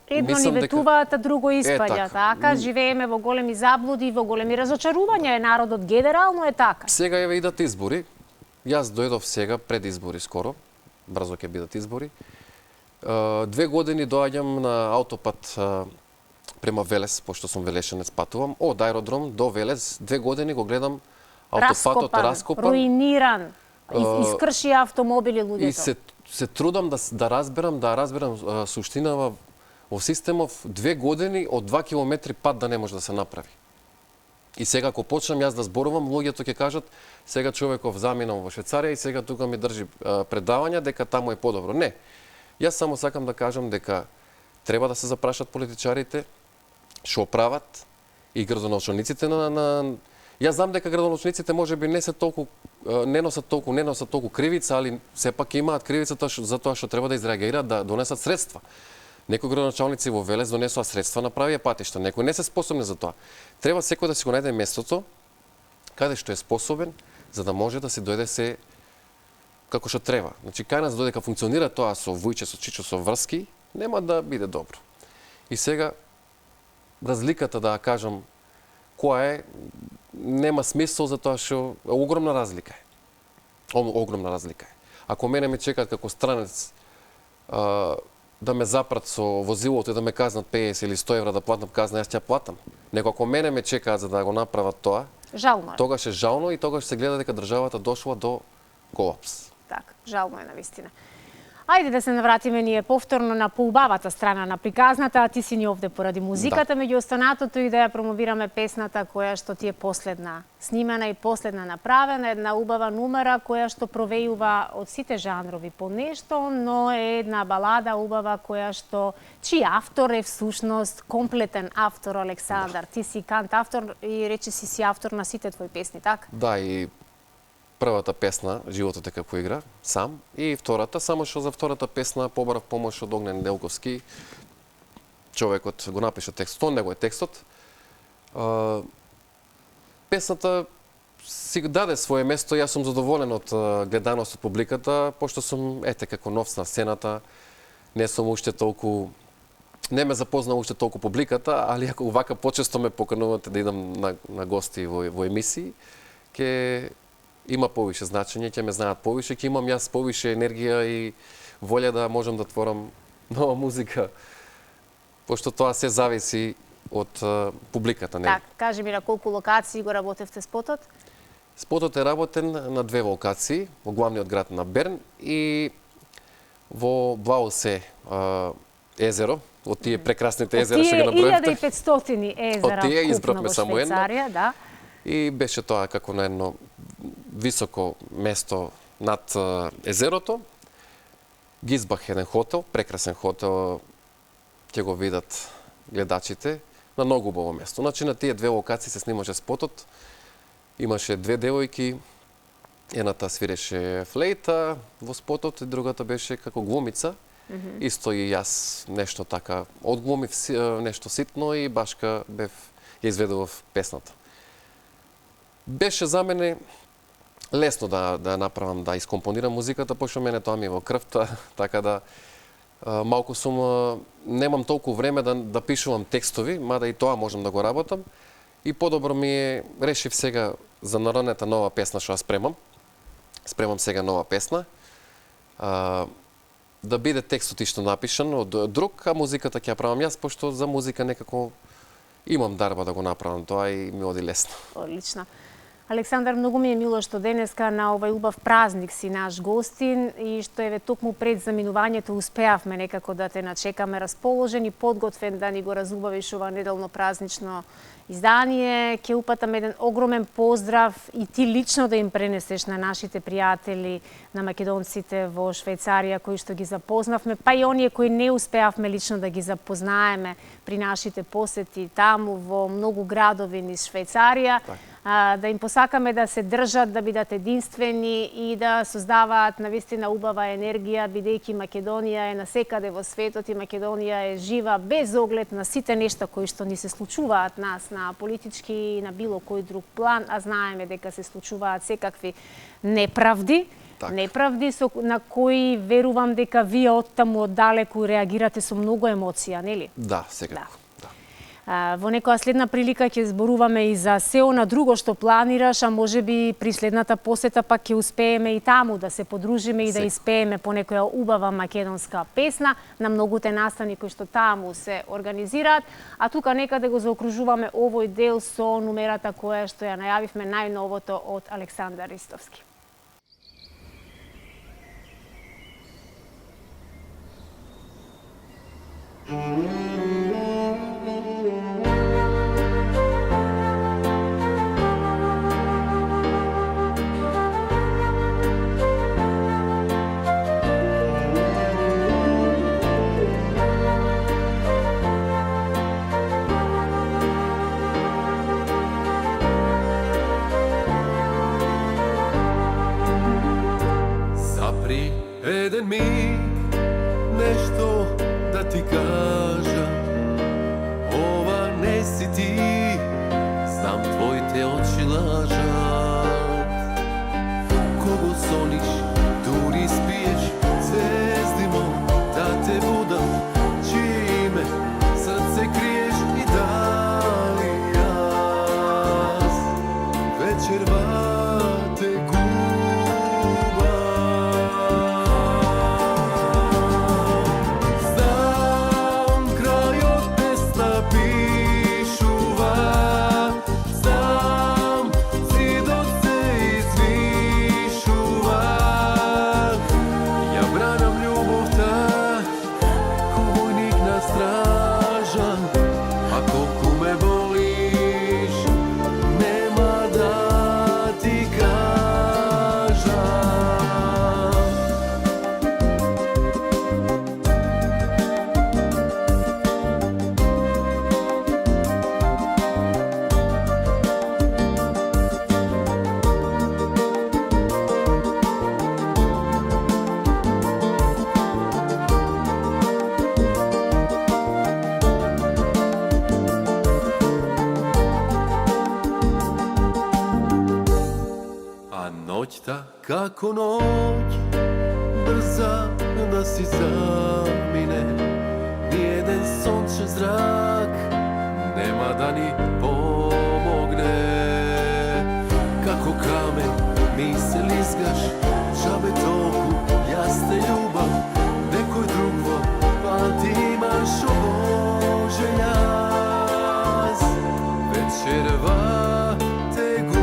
Едно ни ветуваат, а друго испаѓа, така? Живееме во големи заблуди, во големи разочарувања, народот генерално е така. Сега еве идат избори. Јас дојдов сега пред избори скоро, брзо ќе бидат избори. 2 години доаѓам на аутопат према Велес, пошто сум велешенец, патувам од аеродром до Велес. 2 години го гледам аутопатот раскопан, руиниран, искрши автомобили луѓето. И се трудам да разберам суштинава во системов. 2 години од 2 километри пат да не може да се направи. И сега ако почнам јас да зборувам, луѓето ќе кажат сега човеков заминал во Швајцарија и сега тука ми држи предавања дека таму е подобро. Не. Јас само сакам да кажам дека треба да се запрашат политичарите што прават и градоначалниците на Јас знам дека градоначалниците можеби не носат толку кривица, али сепак имаат кривицата за тоа што треба да изреагираат, да донесат средства. Некои градоначалници во Велес донесоа средства, направија патишта, некои не се способни за тоа. Треба секој да си го најде местото каде што е способен за да може да се дојде се како што треба. Значи, кај нас додека функционира тоа со Вујче, со Чичо, со врски, нема да биде добро. И сега, разликата, да кажам, која е, нема смисол за тоа што огромна разлика е. Огромна разлика е. Ако мене ме чекаат како странец да ме запрат со возилото и да ме казнат 50 или 100 евра да платам казна, јас ќе платам. Него ако мене ме чекаат за да го направат тоа, жално е. Тогаш е жално и тогаш се гледа дека државата дошла до колапс. Така, жално е навистина. Ајде да се навратиме ние повторно на поубавата страна на приказната, а ти си ни овде поради музиката, меѓу останатото и да ја промовираме песната која што ти е последна снимена и последна направена, една убава numera која што провејува од сите жанрови по нешто, но е една балада убава која што чиј автор е всушност комплетен автор Александар. Ти си кант автор и рече си автор на сите твои песни, така? Да, и првата песна, Животот е како игра, сам, и втората, само што за втората песна побарав помош од Огнен Делковски. Човекот го напиша текстот, он него е текстот. Песната си даде свое место, јас сум задоволен од гледаност од публиката, пошто сум, како нов на сцената, не сум уште толку, не ме запозна уште толку публиката, али ако вака почесто ме поканувате да идам на гости во емисии, ќе има повише значење, ќе ме знаат повише, ќе имам јас повише енергија и волја да можам да творам нова музика, пошто тоа се зависи од публиката. Не? Так, кажи ми на колку локации го работевте спотот? Спотот е работен на 2 локации, во главниот град на Берн и во Блаусе езеро, од тие прекрасните езера што ги наброевте. Од тие 1500 езера од тие избравме само Швейцарија, да. И беше тоа како на едно високо место над езерото. Ги избах еден хотел, прекрасен хотел, ќе го видат гледачите, на многу убаво место. Значи на тие 2 локации се снимаше спотот. Имаше 2 девојки, едната свиреше флейта во спотот и другата беше како глумица. Исто и јас нешто така одглумив нешто ситно и башка бев ја изведував песната. Беше за мене лесно да направам, да искомпонирам музиката, пошто мене тоа ми е во крвта, така да малку сум, немам толку време да пишувам текстови, мада и тоа можам да го работам. И подобро ми е, решив сега за народната нова песна што ја спремам. Спремам сега нова песна. Да биде текстот исто напишан од друг, а музиката ќе ја правам јас, пошто за музика некако имам дарба да го направам тоа и ми оди лесно. Одлично. Александар, многу ми е мило што денеска на овај убав празник си наш гостин и што еве токму пред заминувањето успеавме некако да те начекаме расположен и подготвен да ни го разубавиш ова неделно празнично издание. Ќе упатам еден огромен поздрав и ти лично да им пренесеш на нашите пријатели, на македонците во Швейцарија кои што ги запознавме, па и оние кои не успеавме лично да ги запознаеме при нашите посети таму во многу градови низ Швейцарија. Да им посакаме да се држат, да бидат единствени и да создаваат навистина убава енергија, бидејќи Македонија е насекаде во светот и Македонија е жива без оглед на сите нешта кои што ни се случуваат нас на политички и на било кој друг план, а знаеме дека се случуваат секакви неправди. Неправди на кои верувам дека вие оттаму оддалеку реагирате со многу емоција, нели? Да, секако. Во некоја следна прилика ќе зборуваме и за се она друго што планираш, а можеби при следната посета пак ќе успееме и таму да се подружиме и да испееме по некоја убава македонска песна на многуте настани кои што таму се организираат, а тука некаде го заокружуваме овој дел со нумерата која што ја најавивме најновото од Александар Ристовски. Еден миг, нешто да ti kažem, ova ne si ti, znam tvoj te oči lažat. Kogo soniš, duri spiješ, zvezdimo da te budam, čije ime srce kriješ i da li jas večerva te guba. Znam kraj od pesna pišuva, znam zidot se izvišuva. Ja branam ljubav ta, ko vojnik nastražan. Ako kume voliš, nema da ti kažem. A noćta kako noć, brza da si zamine. Nijedan sunčev zrak nema da ni pomogne. Kako kamen mi se lizgaš, džabe toku jasne ljubav. Nekoj drugo, pa ti imaš oboželjas. Večerva te guba.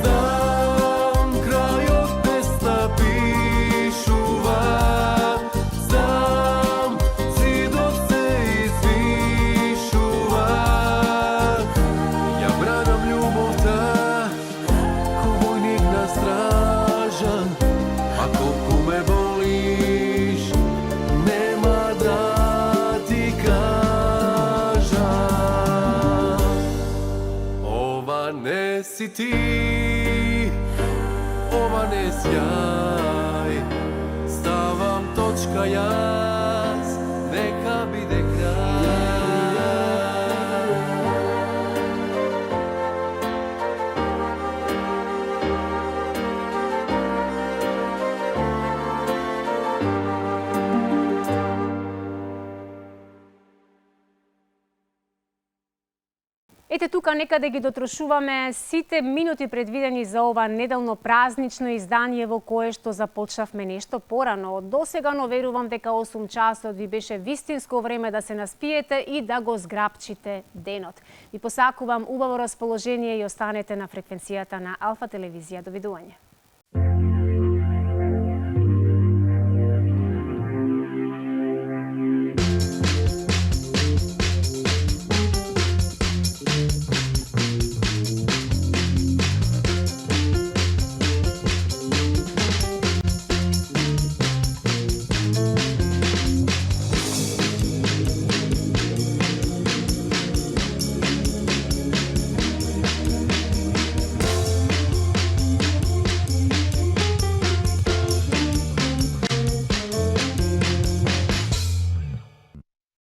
Znam kraj od pesna pišuva, znam zidot se izvišuva. Ja branam ljubav ta, ko vojnik nastražan. Ako kume voliš, nema da ti kažem. Ova ne si ti, ova ne sjaj. Stavam točka jaz, neka bide kraj. Ете тука некаде ги дотрошуваме сите минути предвидени за ова неделно празнично издание во кое што започнавме нешто порано. Од досега, но верувам дека 8 часот ви беше вистинско време да се наспиете и да го зграпчите денот. Ви посакувам убаво расположение и останете на фреквенцијата на Алфа телевизија. Довидување.